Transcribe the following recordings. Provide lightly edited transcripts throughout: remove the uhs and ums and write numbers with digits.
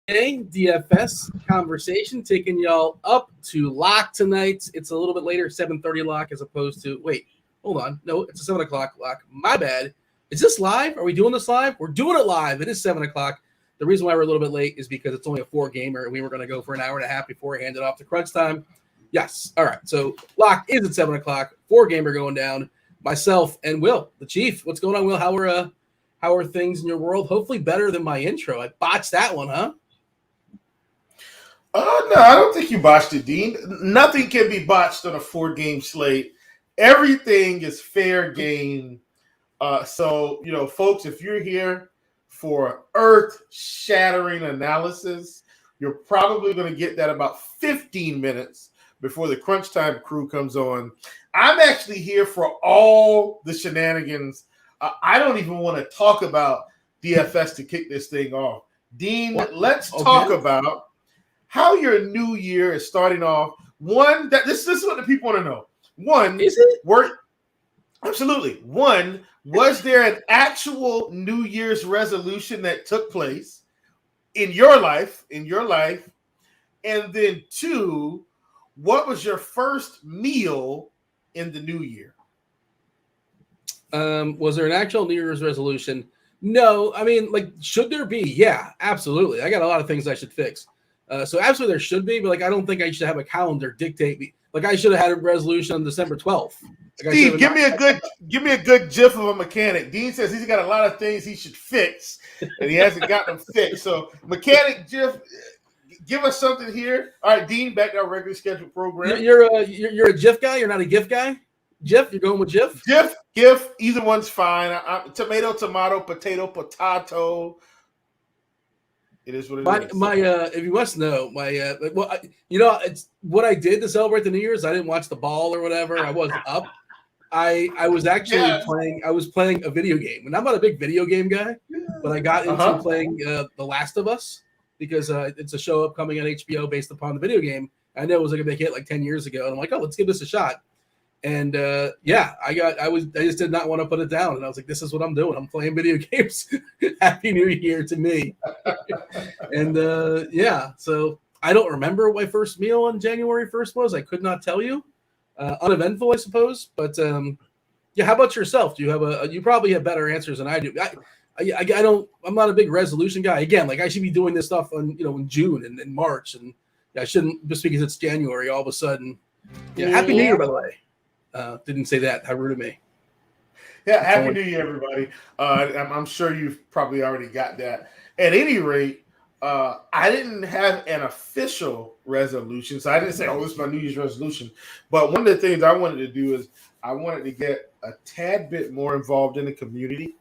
DFS conversation, taking y'all up to lock tonight. It's a little bit later, 7:30 lock, as opposed to hold on, no, it's a 7 o'clock lock. My bad. Is this live? Are we doing this live? We're doing it live. It is 7 o'clock. The reason why we're a little bit late is because it's only a 4-gamer, and we were going to go for an hour and a half before we handed off to crunch time. Yes. All right. So lock is at 7 o'clock. 4-gamer going down. Myself and Will, the Chief. What's going on, Will? How are things in your world? Hopefully better than my intro. I botched that one, huh? No, I don't think you botched it, Dean. Nothing can be botched on a 4-game slate. Everything is fair game. So, folks, if you're here for earth-shattering analysis, you're probably going to get that about 15 minutes before the crunch time crew comes on. I'm actually here for all the shenanigans. I don't even want to talk about DFS to kick this thing off. Dean, let's talk about how your new year is starting off. This is what the people want to know. Absolutely. One, was there an actual New Year's resolution that took place in your life? And then 2, what was your first meal in the new year? Was there an actual New Year's resolution? No. I mean, should there be? Yeah, absolutely. I got a lot of things I should fix. So absolutely there should be, but I don't think I should have a calendar dictate me. I should have had a resolution on December 12th. Steve, give me a good gif of a mechanic. Dean says he's got a lot of things he should fix, and he hasn't got them fixed. So mechanic gif, give us something here. All right, Dean, back to our regular scheduled program. You're a GIF guy. You're not a GIF guy. GIF, you're going with GIF. GIF, either one's fine. Tomato, potato. It is what it is. If you must know, it's what I did to celebrate the New Year's. I didn't watch the ball or whatever. I wasn't up. I was actually playing. I was playing a video game, and I'm not a big video game guy, but I got into playing The Last of Us because it's a show upcoming on HBO based upon the video game. I know it was a big hit 10 years ago, and I'm like, oh, let's give this a shot. And I just did not want to put it down, and I was like, this is what I'm doing. I'm playing video games. Happy New Year to me. And so I don't remember what my first meal on January 1st was. I could not tell you. Uneventful, I suppose. But how about yourself? Do you have you probably have better answers than I do. I'm not a big resolution guy. Again, I should be doing this stuff in June and in March, and I shouldn't just because it's January all of a sudden. Yeah, Happy New Year, by the way. Didn't say that. How rude of me. Yeah, Happy New Year, everybody. I'm sure you've probably already got that. At any rate, I didn't have an official resolution, so I didn't say, this is my New Year's resolution. But one of the things I wanted to do is I wanted to get a tad bit more involved in the community.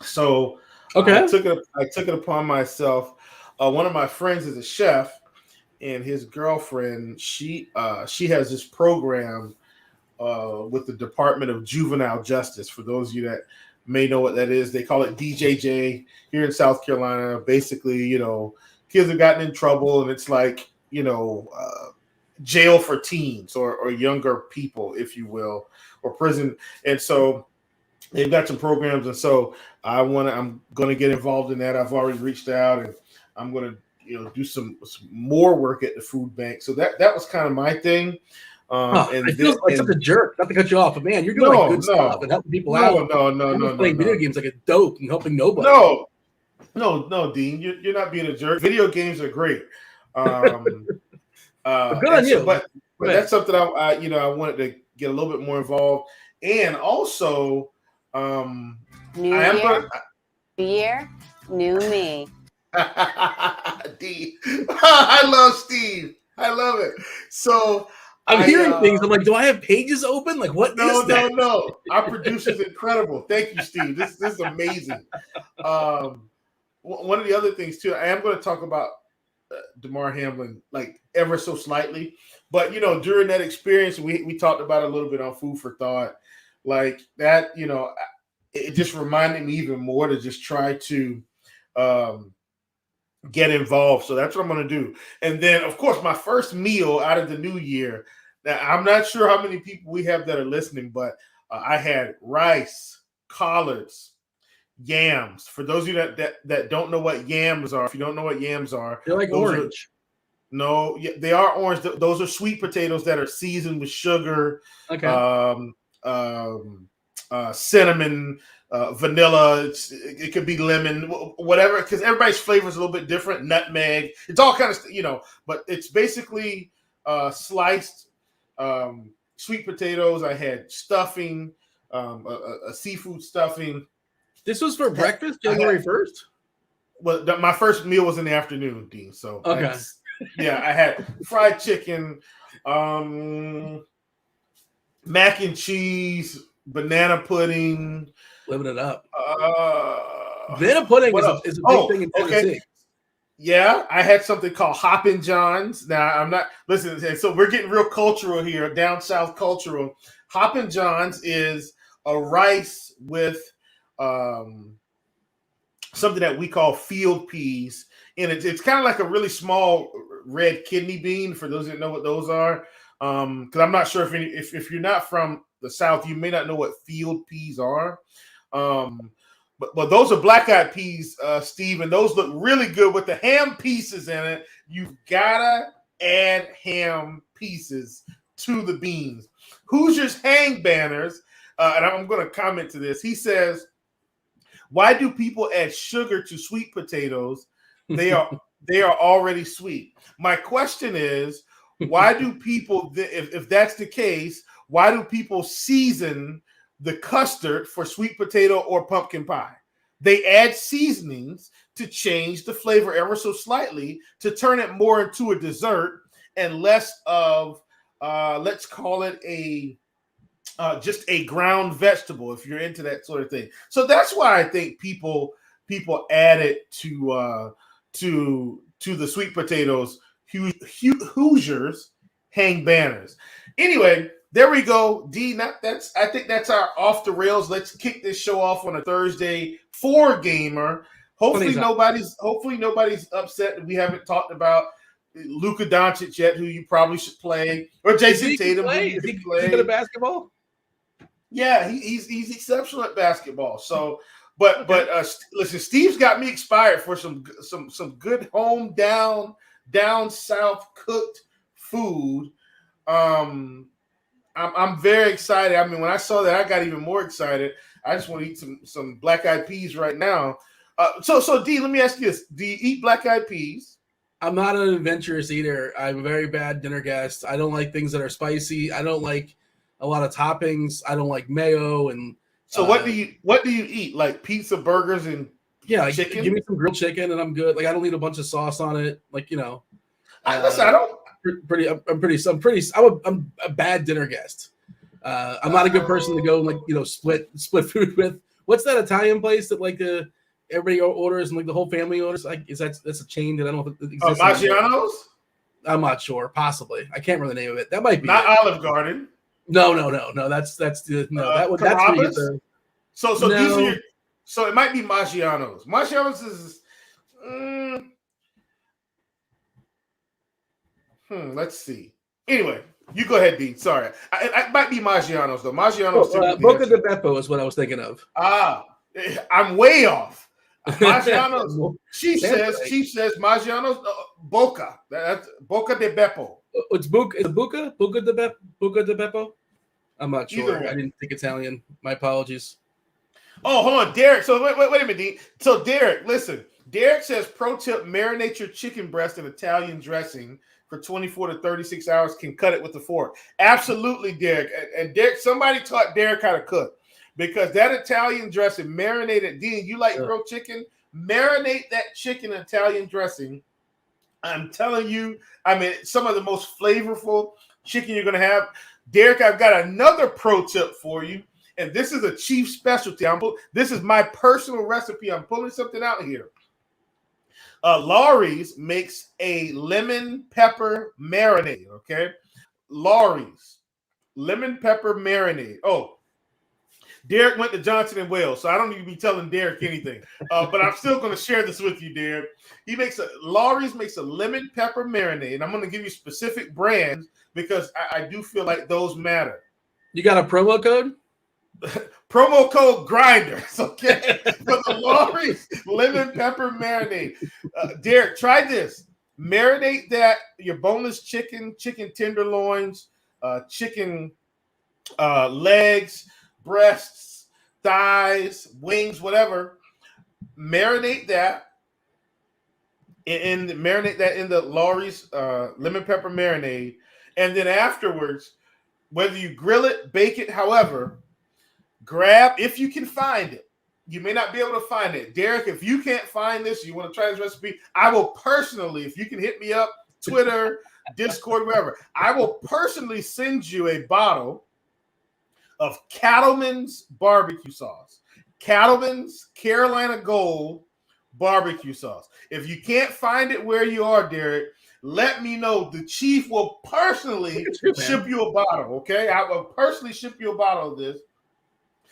So I took it upon myself. One of my friends is a chef, and his girlfriend, she has this program with the Department of Juvenile Justice. For those of you that may know what that is, they call it DJJ here in South Carolina. Basically, kids have gotten in trouble, and it's jail for teens or younger people, if you will, or prison. And so they've got some programs, and so I'm going to get involved in that. I've already reached out, and I'm going to do some more work at the food bank. So that was kind of my thing. I feel like such a jerk. Not to cut you off, but man, you're doing good stuff and helping people out. No, playing video games like a dope and helping nobody. No, Dean, you're not being a jerk. Video games are great. Good on you. But that's something I wanted to get a little bit more involved, and also, New year, new me. D. I love Steve. I love it. So. I'm hearing things. I'm like, do I have pages open? What is that? No. Our producer's incredible. Thank you, Steve. This is amazing. One of the other things, too, I am going to talk about DeMar Hamlin, ever so slightly. But, during that experience, we talked about it a little bit on Food for Thought. That, it just reminded me even more to just try to get involved. So that's what I'm going to do. And then, of course, my first meal out of the new year. Now, I'm not sure how many people we have that are listening, but I had rice, collards, yams. For those of you that don't know what yams are, if you don't know what yams are, they're like orange. No, yeah, they are orange. Those are sweet potatoes that are seasoned with sugar, cinnamon, vanilla. It could be lemon, whatever, because everybody's flavor is a little bit different. Nutmeg. It's all kind of, but it's basically sliced sweet potatoes. I had stuffing, a seafood stuffing. This was for breakfast, January 1st? Well, my first meal was in the afternoon, Dean. So okay. I had fried chicken, mac and cheese, banana pudding. Living it up. Banana pudding is a big thing in Tennessee. Okay. Yeah, I had something called Hoppin' Johns. Now, I'm not – listen, so we're getting real cultural here, down south cultural. Hoppin' Johns is a rice with something that we call field peas. And it's kind of like a really small red kidney bean, for those that know what those are. Because I'm not sure if you're not from the South, you may not know what field peas are. But those are black-eyed peas, Steve, and those look really good with the ham pieces in it. You've got to add ham pieces to the beans. Hoosiers hang banners, and I'm going to comment to this. He says, why do people add sugar to sweet potatoes? They are already sweet. My question is, why do people, if that's the case, why do people season the custard for sweet potato or pumpkin pie? They add seasonings to change the flavor ever so slightly to turn it more into a dessert and less of, let's call it just a ground vegetable, if you're into that sort of thing. So that's why I think people add it to the sweet potatoes. Hoosiers hang banners. Anyway, there we go. D, I think that's our off the rails. Let's kick this show off on a Thursday for Gamer. Hopefully nobody's upset that we haven't talked about Luka Doncic yet, who you probably should play, or Jason Tatum. Is he good at basketball? Yeah, he's exceptional at basketball. So, but listen, Steve's got me expired for some good home down south cooked food. I'm very excited. I mean, when I saw that, I got even more excited. I just want to eat some black-eyed peas right now. So D, let me ask you this: do you eat black-eyed peas? I'm not an adventurous eater. I'm a very bad dinner guest. I don't like things that are spicy. I don't like a lot of toppings. I don't like mayo and. So what do you eat? Like pizza, burgers, and chicken? Give me some grilled chicken and I'm good. Like I don't need a bunch of sauce on it. Like listen, I don't. I'm a bad dinner guest. I'm not a good person to go and split food with. What's that Italian place that everybody orders and the whole family orders? That's a chain that I don't know if it exists. Maggiano's? I'm not sure. Possibly. I can't remember the name of it. That might be not it. Olive Garden. No. That's that's the So no. These are so it might be Maggiano's. Maggiano's is let's see. Anyway, you go ahead, Dean. Sorry. It might be Maggiano's though. Maggiano's Boca de Beppo is what I was thinking of. I'm way off. Maggiano's. Chief says Maggiano's Boca. That's Boca de Beppo. It's Boca de Beppo. I'm not sure. I didn't think Italian. My apologies. Oh, hold on, Derek. So wait a minute, Dean. So Derek, listen. Derek says, pro tip: marinate your chicken breast in Italian dressing for 24 to 36 hours. Can cut it with a fork. Absolutely, Derek. And Derek, somebody taught Derek how to cook because that Italian dressing marinated. Dean, you like grilled chicken? Marinate that chicken in Italian dressing. I'm telling you, I mean, some of the most flavorful chicken you're going to have. Derek, I've got another pro tip for you, and this is a chief specialty. This is my personal recipe. I'm pulling something out here. Laurie's makes a lemon pepper marinade, okay? Laurie's lemon pepper marinade. Oh, Derek went to Johnson & Wales, so I don't need to be telling Derek anything. But I'm still going to share this with you, Derek. Laurie's makes a lemon pepper marinade, and I'm going to give you specific brands because I do feel like those matter. You got a promo code? Promo code GRINDERS, okay, for the Lawry's lemon pepper marinade. Derek, try this. Marinate your boneless chicken tenderloins, chicken legs, breasts, thighs, wings, whatever. Marinate that in the Lawry's lemon pepper marinade, and then afterwards, whether you grill it, bake it, however, grab, if you can find it. You may not be able to find it. Derek, if you can't find this, you want to try this recipe, I will personally, if you can hit me up, Twitter, Discord, wherever, I will personally send you a bottle of Cattleman's barbecue sauce. Cattleman's Carolina Gold barbecue sauce. If you can't find it where you are, Derek, let me know. The chief will personally ship you a bottle, okay? I will personally ship you a bottle of this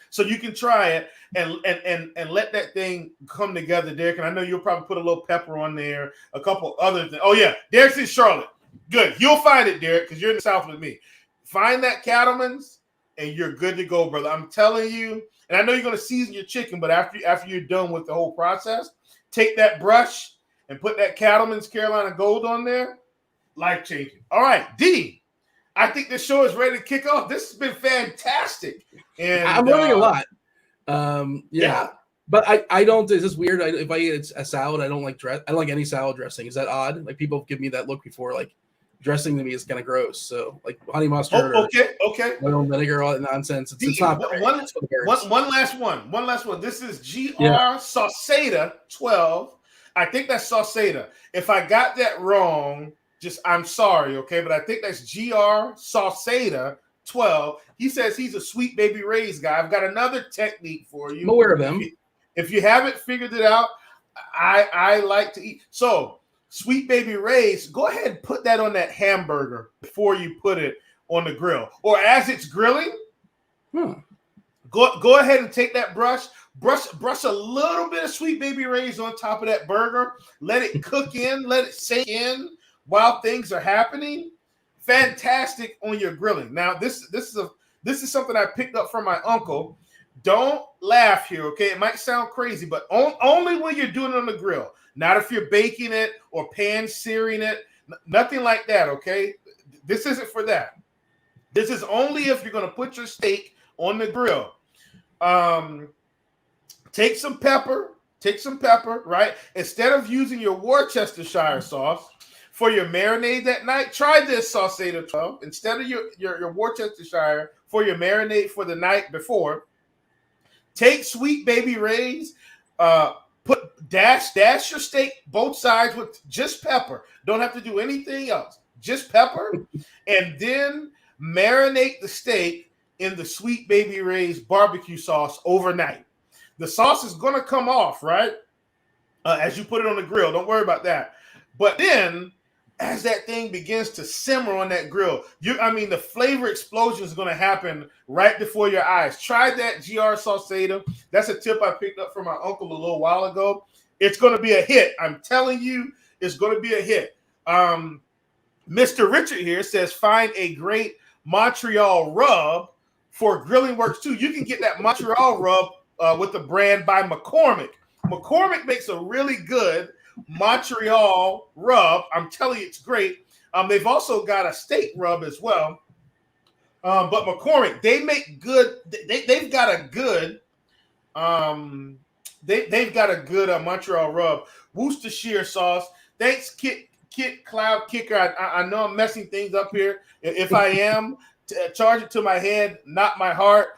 so you can try it and let that thing come together, Derek. And I know you'll probably put a little pepper on there, a couple other things. Oh, yeah, Derek's in Charlotte. Good. You'll find it, Derek, because you're in the South with me. Find that Cattleman's, and you're good to go, brother. I'm telling you. And I know you're going to season your chicken, but after you're done with the whole process, take that brush and put that Cattleman's Carolina Gold on there. Life-changing. All right, D, I think this show is ready to kick off. This has been fantastic. And I'm learning a lot. Yeah. But I don't. Is this weird? If I eat a salad, I don't like I don't like any salad dressing. Is that odd? Like people give me that look before. Like dressing to me is kind of gross. So like honey mustard. Okay. Oil and vinegar, all that nonsense. It's not one last one. This is GR Sauceda 12. I think that's Sauceda. If I got that wrong, I'm sorry, okay? But I think that's GR Sauceda 12. He says he's a Sweet Baby Ray's guy. I've got another technique for you. I'm aware of them. If you haven't figured it out, I like to eat. So Sweet Baby Ray's, go ahead and put that on that hamburger before you put it on the grill. Or as it's grilling, go ahead and take that brush a little bit of Sweet Baby Ray's on top of that burger. Let it cook in, let it sink in while things are happening. Fantastic on your grilling. Now, this is something I picked up from my uncle. Don't laugh here, okay? It might sound crazy, but only when you're doing it on the grill. Not if you're baking it or pan-searing it. Nothing like that, okay? This isn't for that. This is only if you're going to put your steak on the grill. Take some pepper, right? Instead of using your Worcestershire sauce for your marinade that night, try this Sauceda 12. Instead of your Worcestershire for your marinade for the night before, take Sweet Baby Ray's, dash your steak both sides with just pepper. Don't have to do anything else. Just pepper. And then marinate the steak in the Sweet Baby Ray's barbecue sauce overnight. The sauce is going to come off, right? As you put it on the grill. Don't worry about that. But then, as that thing begins to simmer on that grill, the flavor explosion is going to happen right before your eyes. Try that GR Sauceda. That's a tip I picked up from my uncle a little while ago. It's going to be a hit. I'm telling you, it's going to be a hit. Mr. Richard here says, find a great Montreal rub for grilling works too. You can get that Montreal rub with the brand by McCormick. McCormick makes a really good Montreal rub. I'm telling you, it's great. They've also got a steak rub as well. But McCormick, they make good. They've got a good. They've got a good Montreal rub. Worcestershire sauce. Thanks, Kit Cloud Kicker. I know I'm messing things up here. If I am, charge it to my head, not my heart.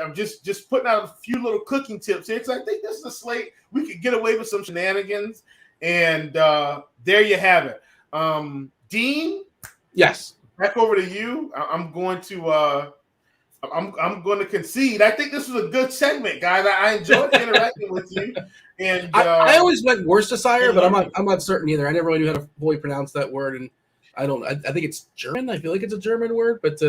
I'm just putting out a few little cooking tips here because I think this is a slate we could get away with some shenanigans. And there you have it. Dean? Yes. Back over to you. I'm going to concede. I think this was a good segment, guys. I enjoyed interacting with you. And I always went Worcestershire, but I'm not certain either. I never really knew how to fully pronounce that word, and I think it's German. I feel like it's a German word, but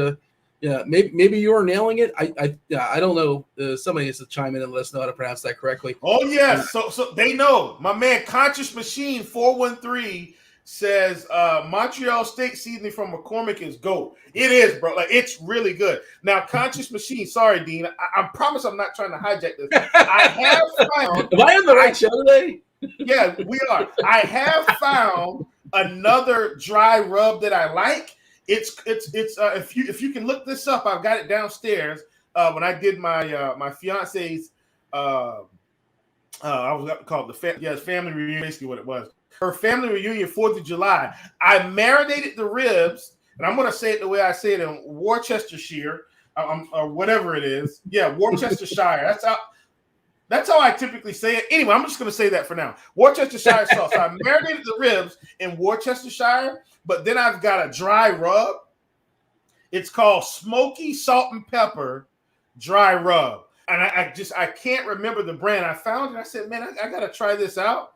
yeah, maybe you are nailing it. I don't know. Somebody has to chime in and let us know how to pronounce that correctly. Oh yes, so they know. My man, Conscious Machine 413 says Montreal steak seasoning from McCormick is GOAT. It is, bro. Like, it's really good. Now, Conscious Machine, sorry, Dean. I promise I'm not trying to hijack this. I have found. Am I on the right show today? Yeah, we are. I have found another dry rub that I like. It's if you can look this up, I've got it downstairs. When I did my fiance's I was called family reunion, basically what it was. Her family reunion, 4th of July. I marinated the ribs, and I'm going to say it the way I say it in Worcestershire, or whatever it is. Yeah, Worcestershire. That's how I typically say it. Anyway, I'm just going to say that for now. Worcestershire sauce. So I marinated the ribs in Worcestershire, but then I've got a dry rub. It's called Smoky Salt and Pepper Dry Rub. And I can't remember the brand. I found it. I said, man, I got to try this out.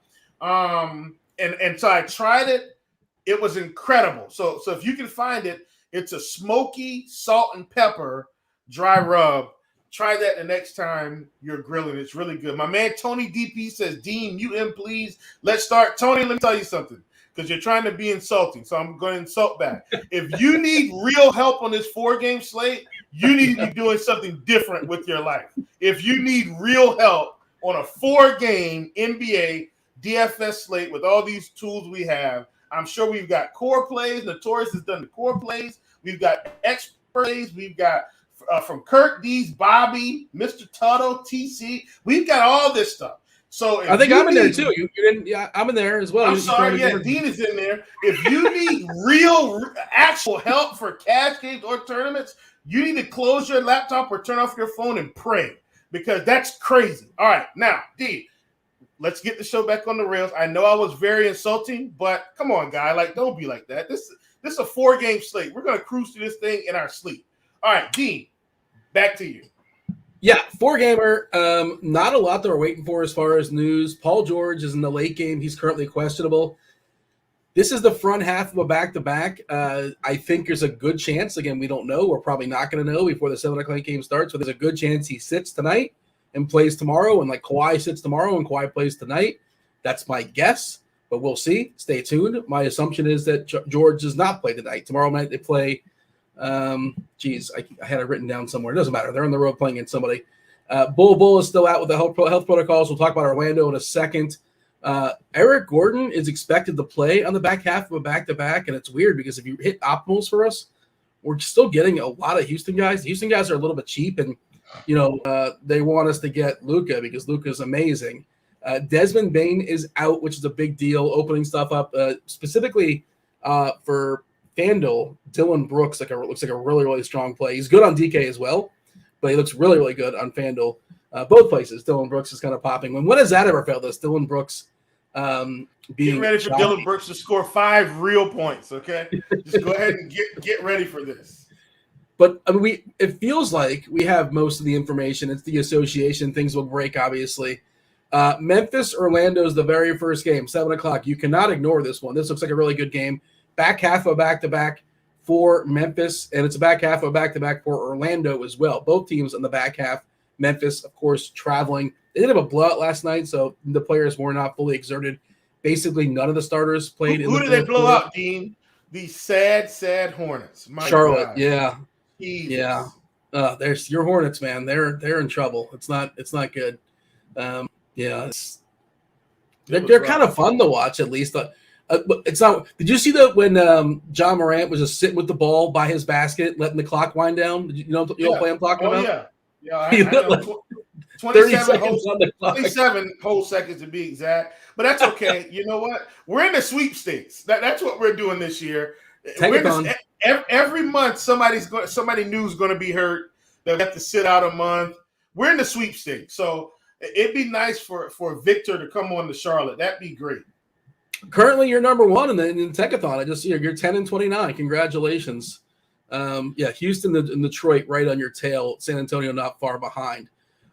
And so I tried it. It was incredible. So if you can find it, it's a smoky salt and pepper dry rub. Try that the next time you're grilling. It's really good. My man Tony DP says, Dean, mute him, please. Let's start. Tony, let me tell you something, because you're trying to be insulting. So I'm going to insult back. If you need real help on this 4-game slate, you need to be doing something different with your life. If you need real help on a 4-game NBA DFS slate with all these tools we have, I'm sure we've got core plays. Notorious has done the core plays. We've got expert plays. We've got from Kirk D's, Bobby, Mr. Tuttle, TC. We've got all this stuff. So I think I'm in there too. You didn't? Yeah, I'm in there as well. I'm sorry. Yeah, Dean is in there. If you need actual help for cash games or tournaments, you need to close your laptop or turn off your phone and pray, because that's crazy. All right, now, Dean, let's get the show back on the rails. I know I was very insulting, but come on, guy. Like, don't be like that. This is a 4-game slate. We're going to cruise through this thing in our sleep. All right, Dean, back to you. Yeah, 4-gamer. Not a lot that we're waiting for as far as news. Paul George is in the late game. He's currently questionable. This is the front half of a back-to-back. I think there's a good chance. Again, we don't know. We're probably not going to know before the 7 o'clock game starts, but there's a good chance he sits tonight and plays tomorrow, and like Kawhi sits tomorrow and Kawhi plays tonight. That's my guess, but we'll see. Stay tuned. My assumption is that George does not play tonight. Tomorrow night they play I had it written down somewhere. It doesn't matter. They're on the road playing against somebody. Bull is still out with the health protocols. We'll talk about Orlando in a second. Eric Gordon is expected to play on the back half of a back-to-back, and it's weird because if you hit optimals for us, we're still getting a lot of Houston guys. The Houston guys are a little bit cheap, and they want us to get Luka because Luka's amazing. Desmond Bain is out, which is a big deal, opening stuff up specifically for Fanduel. Dylan Brooks looks like a really, really strong play. He's good on DK as well, but he looks really, really good on Fanduel. Both places, Dylan Brooks is kind of popping. When has that ever failed us? Dylan Brooks being get ready for Dylan Brooks to score 5 real points, okay? Just go ahead and get ready for this. But I mean, it feels like we have most of the information. It's the association. Things will break, obviously. Memphis, Orlando is the very first game, 7 o'clock. You cannot ignore this one. This looks like a really good game. Back half of a back-to-back for Memphis, and it's a back half of a back-to-back for Orlando as well. Both teams in the back half. Memphis, of course, traveling. They did have a blowout last night, so the players were not fully exerted. Basically, none of the starters played. Who did they blow out, Dean? The sad, sad Hornets. My Charlotte, God. yeah. Jesus. Yeah. There's your Hornets, man. They're in trouble. It's not good. They're kind of fun to watch, at least. But it's not. Did you see that when John Morant was just sitting with the ball by his basket, letting the clock wind down? You know play I'm talking about? Yeah. Yeah, I know. 27 whole seconds to be exact. But that's okay. You know what? We're in the sweepstakes. That's what we're doing this year. Every month, somebody new is going to be hurt. They'll have to sit out a month. We're in the sweepstakes. So it'd be nice for Victor to come on to Charlotte. That'd be great. Currently, you're number one in the Techathon. I just see you're 10-29. Congratulations. Houston and Detroit right on your tail. San Antonio not far behind.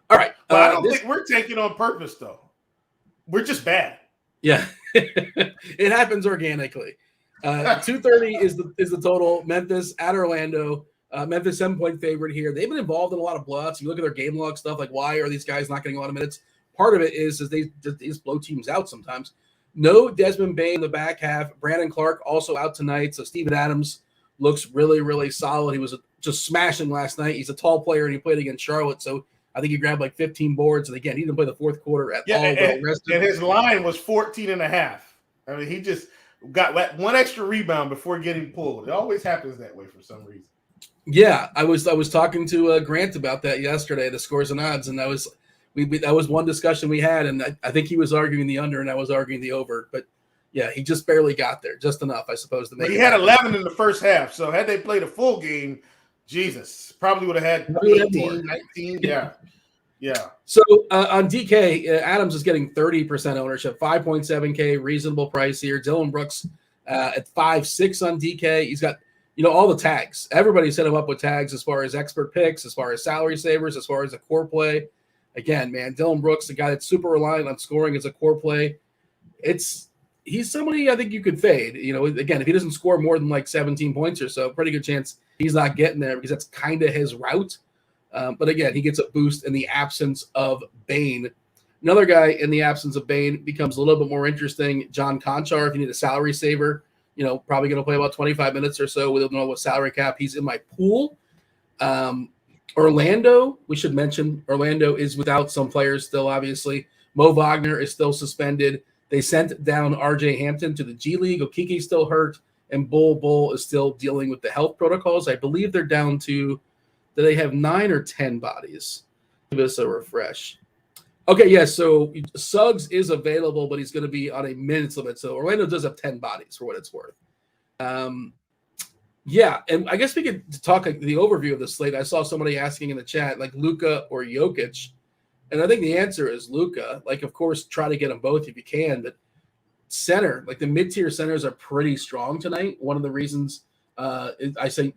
All right. But I don't think we're taking on purpose, though. We're just bad. Yeah. It happens organically. 230 is the total. Memphis at Orlando. Memphis 7-point favorite here. They've been involved in a lot of blowouts. You look at their game log stuff, like why are these guys not getting a lot of minutes? Part of it is they just blow teams out sometimes. No Desmond Bain in the back half. Brandon Clark also out tonight. So Steven Adams looks really, really solid. He was just smashing last night. He's a tall player, and he played against Charlotte. So I think he grabbed like 15 boards. And again, he didn't play the fourth quarter at all. And his line was 14.5. I mean, he just got one extra rebound before getting pulled. It always happens that way for some reason. Yeah, I was talking to Grant about that yesterday, the scores and odds, and that was one discussion we had, and I think he was arguing the under, and I was arguing the over. But yeah, he just barely got there, just enough, I suppose, to make. But he had 11 in the first half, so had they played a full game, Jesus, probably would have had 18, 19. Yeah. So on DK, Adams is getting 30% ownership, 5.7K, reasonable price here. Dylan Brooks at 5.6 on DK. He's got all the tags. Everybody set him up with tags as far as expert picks, as far as salary savers, as far as a core play. Again, man, Dylan Brooks, the guy that's super reliant on scoring as a core play. He's somebody I think you could fade. Again, if he doesn't score more than like 17 points or so, pretty good chance he's not getting there because that's kind of his route. But again, he gets a boost in the absence of Bain. Another guy in the absence of Bain becomes a little bit more interesting. John Conchar, if you need a salary saver, probably going to play about 25 minutes or so with no salary cap. He's in my pool. Orlando, we should mention, Orlando is without some players still, obviously. Mo Wagner is still suspended. They sent down RJ Hampton to the G League. Okiki's still hurt, and Bull is still dealing with the health protocols. I believe they're down to, do they have 9 or 10 bodies? Give us a refresh. Okay, yeah, so Suggs is available, but he's going to be on a minutes limit. So Orlando does have 10 bodies for what it's worth. Yeah, and I guess we could talk the overview of the slate. I saw somebody asking in the chat, like Luka or Jokic. And I think the answer is Luka. Like, of course, try to get them both if you can. But center, like the mid-tier centers are pretty strong tonight. One of the reasons I say,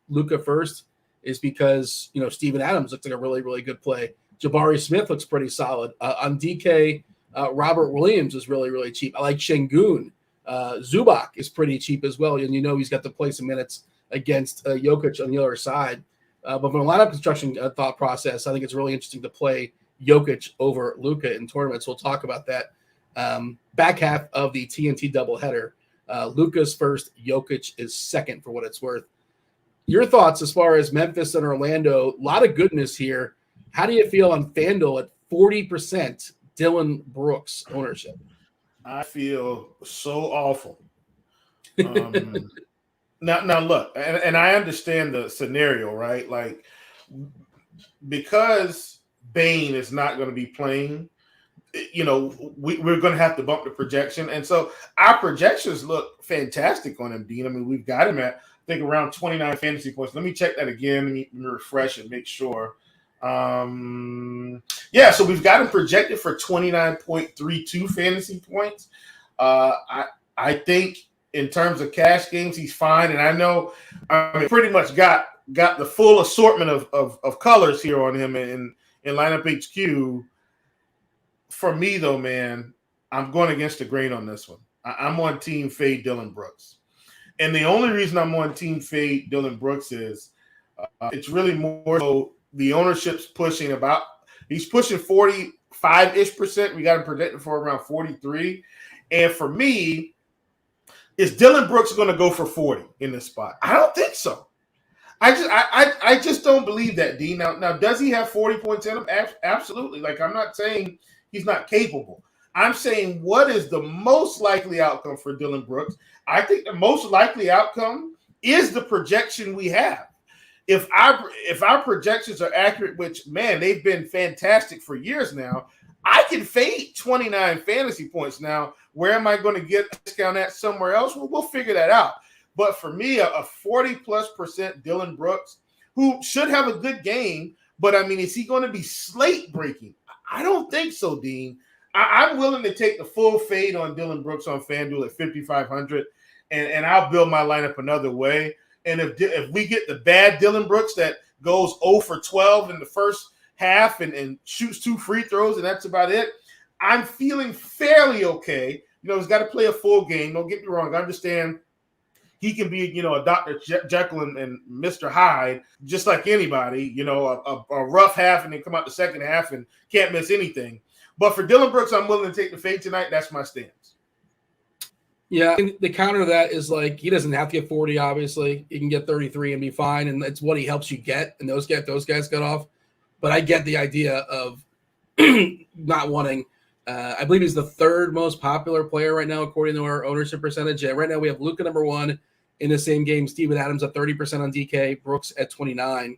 Luka first is because, Steven Adams looks like a really, really good play. Jabari Smith looks pretty solid. On DK, Robert Williams is really, really cheap. I like Şengün. Zubac is pretty cheap as well. And he's got to play some minutes against Jokic on the other side. But from a lineup construction thought process, I think it's really interesting to play Jokic over Luka in tournaments. We'll talk about that. Back half of the TNT doubleheader. Luka's first, Jokic is second for what it's worth. Your thoughts as far as Memphis and Orlando? A lot of goodness here. How do you feel on Fanduel at 40% Dylan Brooks ownership? I feel so awful. Now look, and I understand the scenario, right? Like, because Bain is not going to be playing, we're going to have to bump the projection. And so our projections look fantastic on him, Dean. I mean, we've got him at, I think, around 29 fantasy points. Let me check that again. Let me refresh and make sure. So we've got him projected for 29.32 fantasy points. I think in terms of cash games, he's fine. And I know pretty much got the full assortment of colors here on him in lineup HQ. For me, though, man, I'm going against the grain on this one. I'm on team fade Dylan Brooks. And the only reason I'm on team fade Dylan Brooks is it's really more so the ownership's pushing he's pushing 45-ish%. We got him projected for around 43. And for me, is Dylan Brooks going to go for 40 in this spot? I don't think so. I just don't believe that, Dean. Now, does he have 40 points in him? Absolutely. Like, I'm not saying he's not capable. I'm saying, what is the most likely outcome for Dylan Brooks? I think the most likely outcome is the projection we have. If our projections are accurate, which, man, they've been fantastic for years now, I can fade 29 fantasy points. Now, where am I going to get a discount at somewhere else? Well, we'll figure that out. But for me, a 40+% Dylan Brooks, who should have a good game, but I mean, is he going to be slate breaking? I don't think so, Dean. I'm willing to take the full fade on Dylan Brooks on FanDuel at 5,500, and I'll build my lineup another way. And if we get the bad Dylan Brooks that goes 0 for 12 in the first half and shoots 2 free throws, and that's about it, I'm feeling fairly okay. He's got to play a full game. Don't get me wrong. I understand he can be, a Dr. Jekyll and Mr. Hyde, just like anybody, a rough half and then come out the second half and can't miss anything. But for Dylan Brooks, I'm willing to take the fade tonight. That's my stance. Yeah, and the counter to that is like he doesn't have to get 40. Obviously, he can get 33 and be fine, and that's what he helps you get. And those guys got off. But I get the idea of not wanting. I believe he's the third most popular player right now, according to our ownership percentage. Right now, we have Luka number 1 in the same game. Steven Adams at 30% on DK, Brooks at 29.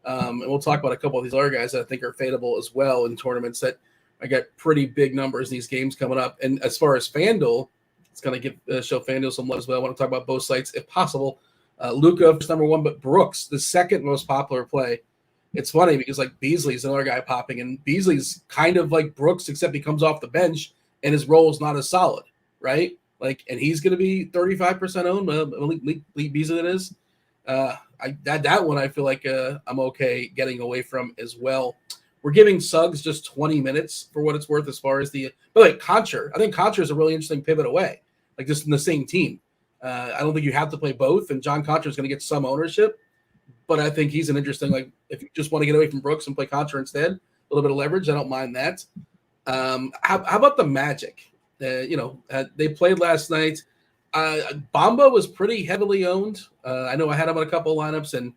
And we'll talk about a couple of these other guys that I think are fadeable as well in tournaments that I get pretty big numbers in these games coming up. And as far as FanDuel, it's going to show FanDuel some love as well. I want to talk about both sites if possible. Luka is number 1, but Brooks, the second most popular play. It's funny because like Beasley's another guy popping, and Beasley's kind of like Brooks, except he comes off the bench and his role is not as solid, right? Like, and he's going to be 35% owned. Lee Beasley it is. That one I feel like I'm okay getting away from as well. We're giving Suggs just 20 minutes for what it's worth as far as the – but like Concher, I think Concher is a really interesting pivot away, like just in the same team. I don't think you have to play both, and John Concher is going to get some ownership, but I think he's an interesting – like if you just want to get away from Brooks and play Concher instead, a little bit of leverage, I don't mind that. How about the Magic? They played last night. Bamba was pretty heavily owned. I know I had him on a couple of lineups and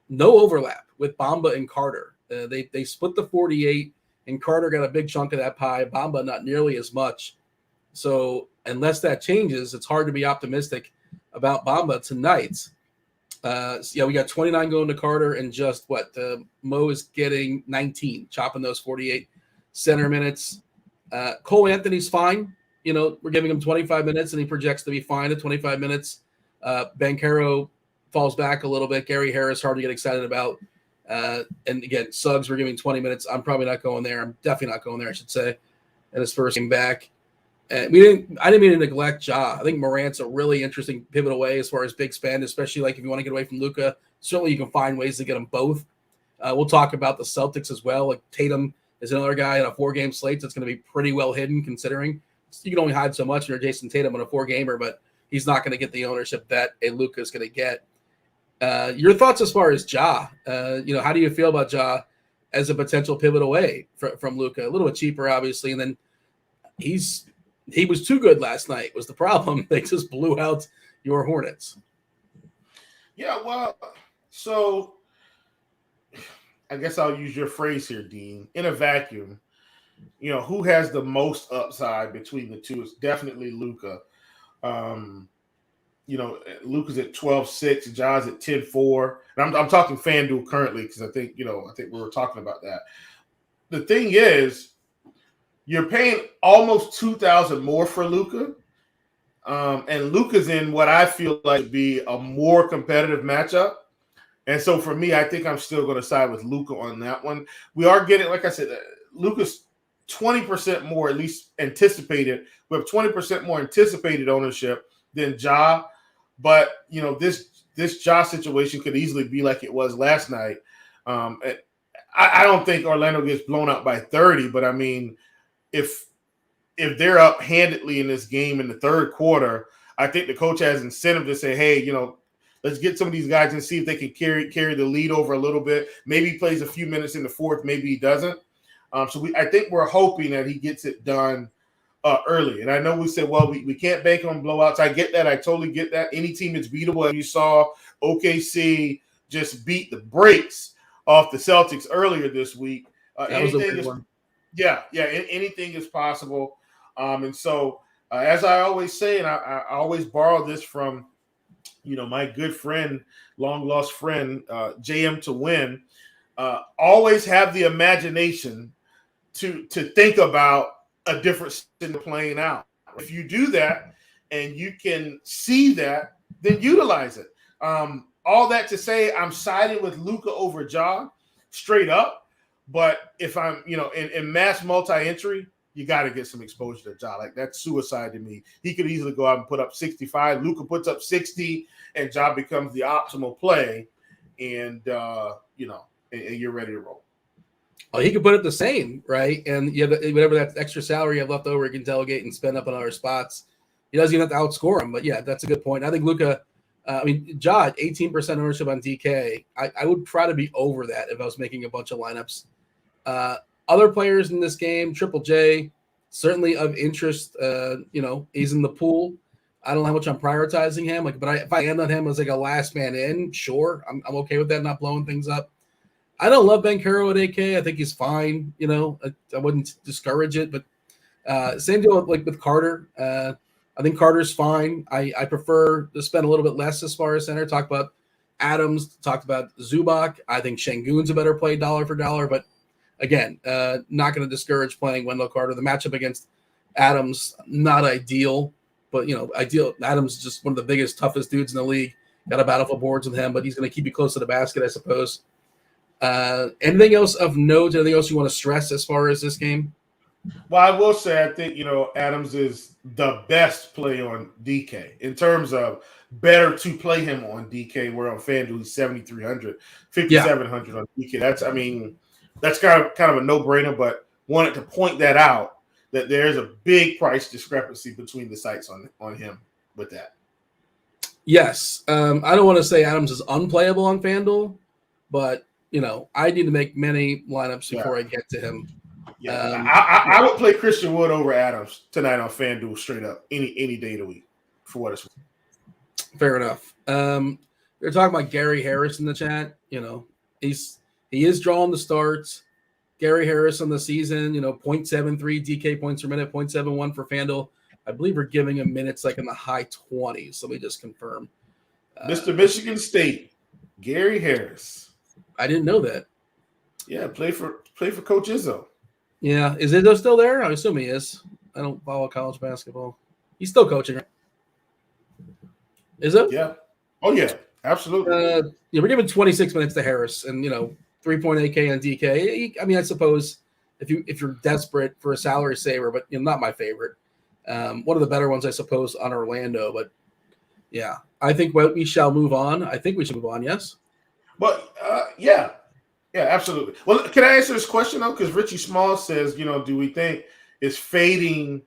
no overlap with Bamba and Carter. They split the 48, and Carter got a big chunk of that pie. Bamba not nearly as much. So unless that changes, it's hard to be optimistic about Bamba tonight. We got 29 going to Carter, and just Mo is getting 19, chopping those 48 center minutes. Cole Anthony's fine. We're giving him 25 minutes, and he projects to be fine at 25 minutes. Banchero falls back a little bit. Gary Harris, hard to get excited about. And again, Suggs, we're giving 20 minutes. I'm probably not going there. I'm definitely not going there, I should say, in his first game back. I didn't mean to neglect Ja. I think Morant's a really interesting pivot away as far as big spend, especially like if you want to get away from Luka. Certainly you can find ways to get them both. We'll talk about the Celtics as well. Like Tatum is another guy on a 4-game slate that's going to be pretty well hidden, considering you can only hide so much when you're Jason Tatum on a 4-gamer, but he's not going to get the ownership that a Luka is going to get. Your thoughts as far as Ja? How do you feel about Ja as a potential pivot away from Luka? A little bit cheaper, obviously, and then he was too good last night was the problem. They just blew out your Hornets. Yeah, well, so I guess I'll use your phrase here, Dean. In a vacuum, who has the most upside between the two? It's definitely Luka. Luka's at 12.6, Ja's at 10.4. And I'm talking FanDuel currently because I think we were talking about that. The thing is, you're paying almost $2,000 more for Luka. And Luka's in what I feel like would be a more competitive matchup. And so for me, I think I'm still going to side with Luka on that one. We are getting, like I said, Luka's 20% more, at least anticipated. We have 20% more anticipated ownership than Ja. But, this Ja situation could easily be like it was last night. I don't think Orlando gets blown out by 30, but I mean, if they're up handedly in this game in the third quarter, I think the coach has incentive to say, hey, let's get some of these guys and see if they can carry the lead over a little bit. Maybe he plays a few minutes in the fourth, maybe he doesn't. I think we're hoping that he gets it done early. And I know we said, well, we can't bank on blowouts. I get that. I totally get that. Any team is beatable. And you saw OKC just beat the brakes off the Celtics earlier this week. That was a big one. Yeah, anything is possible. And so, as I always say, and I always borrow this from, my good friend, long lost friend, JM to win, always have the imagination to think about a different thing playing out. If you do that and you can see that, then utilize it. All that to say, I'm siding with Luka over Ja straight up. But if I'm, in mass multi-entry, you got to get some exposure to Ja. Like, that's suicide to me. He could easily go out and put up 65. Luka puts up 60, and Ja becomes the optimal play. And, and you're ready to roll. Oh, he could put it the same, right? And you have whatever that extra salary you have left over, you can delegate and spend up on other spots. He doesn't even have to outscore him. But, yeah, that's a good point. I think Luka, Ja, 18% ownership on DK. I would try to be over that if I was making a bunch of lineups. Other players in this game, Triple J, certainly of interest. He's in the pool. I don't know how much I'm prioritizing him. If I end on him as like a last man in, sure, I'm okay with that, not blowing things up. I don't love Bankero at AK. I think he's fine. I wouldn't discourage it, but same deal with Carter. I think Carter's fine. I prefer to spend a little bit less as far as center. Talk about Adams, talked about Zubac. I think Şengün's a better play dollar for dollar, but again, not going to discourage playing Wendell Carter. The matchup against Adams, not ideal, but ideal. Adams is just one of the biggest, toughest dudes in the league. Got a battle for boards with him, but he's going to keep you close to the basket, I suppose. Anything else of note? Anything else you want to stress as far as this game? Well, I will say I think Adams is the best play on DK in terms of better to play him on DK. Where on FanDuel he's 7,300, 5,700 on DK. That's kind of a no-brainer, but wanted to point that out that there's a big price discrepancy between the sites on him with that. Yes, I don't want to say Adams is unplayable on FanDuel, but I need to make many lineups before I get to him. Yeah, I would play Christian Wood over Adams tonight on FanDuel straight up any day of the week for what it's worth. Fair enough. They're talking about Gary Harris in the chat. He is drawing the starts. Gary Harris on the season, 0.73 DK points per minute, 0.71 for FanDuel. I believe we're giving him minutes like in the high 20s. Let me just confirm. Mr. Michigan State, Gary Harris. I didn't know that. Yeah, play for Coach Izzo. Yeah, is Izzo still there? I assume he is. I don't follow college basketball. He's still coaching, right? Izzo? Yeah. Oh yeah, absolutely. We're giving 26 minutes to Harris, and 3.8K on DK. I suppose if you're desperate for a salary saver, but not my favorite. One of the better ones, I suppose, on Orlando. But yeah, I think we shall move on. I think we should move on. Yes. But yeah, absolutely. Well, can I answer this question though? Because Richie Small says, do we think is fading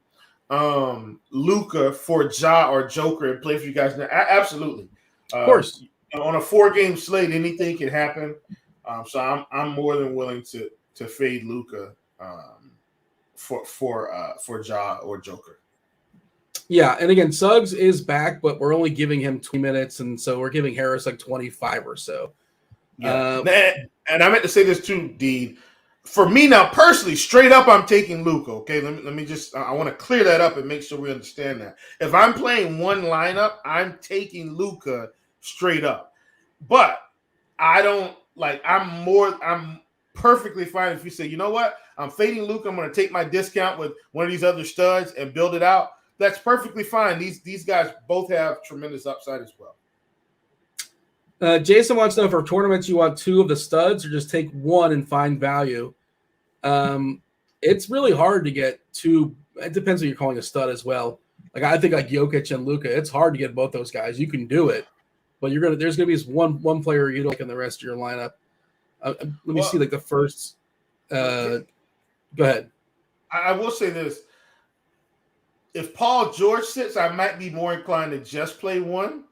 Luka for Ja or Joker and play for you guys now? Absolutely. Of course. On a 4-game slate, anything can happen. So I'm more than willing to fade Luka for Ja or Joker. Yeah, and again, Suggs is back, but we're only giving him 20 minutes, and so we're giving Harris like 25 or so. Yeah. And I meant to say this too, Dean. For me now, personally, straight up, I'm taking Luka. Okay, let me just. I want to clear that up and make sure we understand that. If I'm playing one lineup, I'm taking Luka straight up. But I don't like. I'm perfectly fine if you say, you know what, I'm fading Luka. I'm going to take my discount with one of these other studs and build it out. That's perfectly fine. These guys both have tremendous upside as well. Jason wants to know if for tournaments you want 2 of the studs or just take 1 and find value. It's really hard to get 2. It depends what you're calling a stud as well. Like I think like Jokic and Luka, it's hard to get both those guys. You can do it, but there's gonna be this one player you like in the rest of your lineup. Let me see like the first. Go ahead. I will say this. If Paul George sits, I might be more inclined to just play 1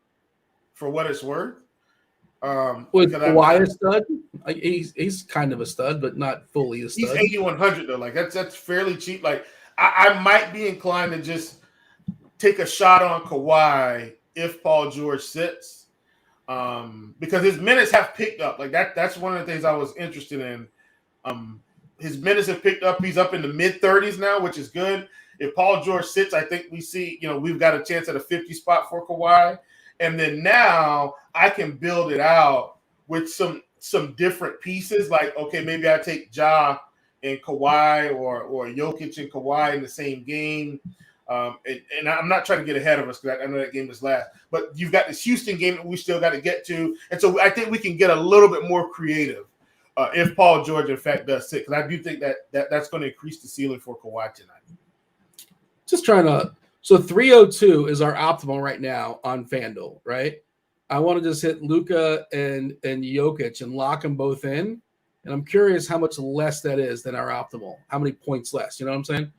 for what it's worth. With Kawhi a stud? He's kind of a stud, but not fully a stud. He's 8,100 though. Like that's fairly cheap. Like I might be inclined to just take a shot on Kawhi if Paul George sits, because his minutes have picked up. Like that's one of the things I was interested in. His minutes have picked up. He's up in the mid-30s now, which is good. If Paul George sits, I think we see, we've got a chance at a 50 spot for Kawhi. And then now I can build it out with some different pieces. Like, okay, maybe I take Ja and Kawhi or Jokic and Kawhi in the same game. And I'm not trying to get ahead of us because I know that game is last. But you've got this Houston game that we still got to get to. And so I think we can get a little bit more creative if Paul George, in fact, does sit. Because I do think that's going to increase the ceiling for Kawhi tonight. Just trying to – so 302 is our optimal right now on FanDuel, right? I want to just hit Luka and Jokic and lock them both in. And I'm curious how much less that is than our optimal. How many points less? You know what I'm saying?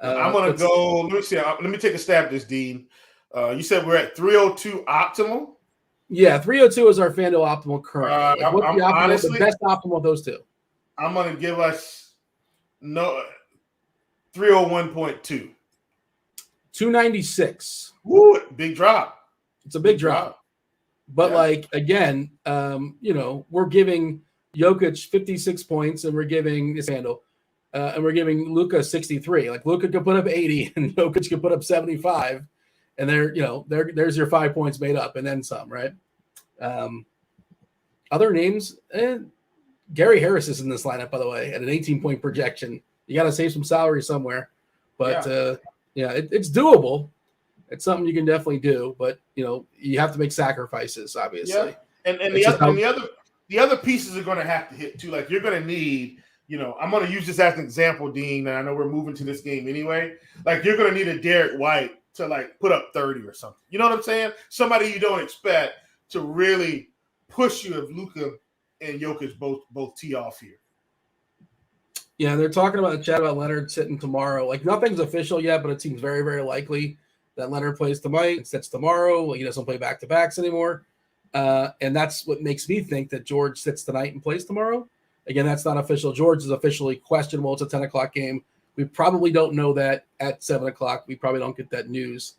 I'm going to go – let me see. Let me take a stab at this, Dean. You said we're at 302 optimal? Yeah, 302 is our FanDuel optimal currently. What's the optimal, honestly, the best optimal of those two? I'm going to give us 301.2. 296. Woo, big drop. It's a big drop. But like again, we're giving Jokic 56 points, and we're giving this handle, and we're giving Luka 63. Like Luka could put up 80, and Jokic could put up 75, and there's your 5 points made up, and then some, right? Other names, Gary Harris is in this lineup, by the way, at an 18-point projection. You got to save some salary somewhere, but it's doable. It's something you can definitely do, but you have to make sacrifices, obviously. Yeah. And the other pieces are going to have to hit too. Like you're going to need, I'm going to use this as an example, Dean, and I know we're moving to this game anyway. Like you're going to need a Derek White to like put up 30 or something. You know what I'm saying? Somebody you don't expect to really push you if Luka and Jokic both tee off here. Yeah, they're talking about the chat about Leonard sitting tomorrow. Like nothing's official yet, but it seems very, very likely that Leonard plays tonight and sits tomorrow. He doesn't play back-to-backs anymore. And that's what makes me think that George sits tonight and plays tomorrow. Again, that's not official. George is officially questionable. It's a 10 o'clock game. We probably don't know that at 7 o'clock. We probably don't get that news.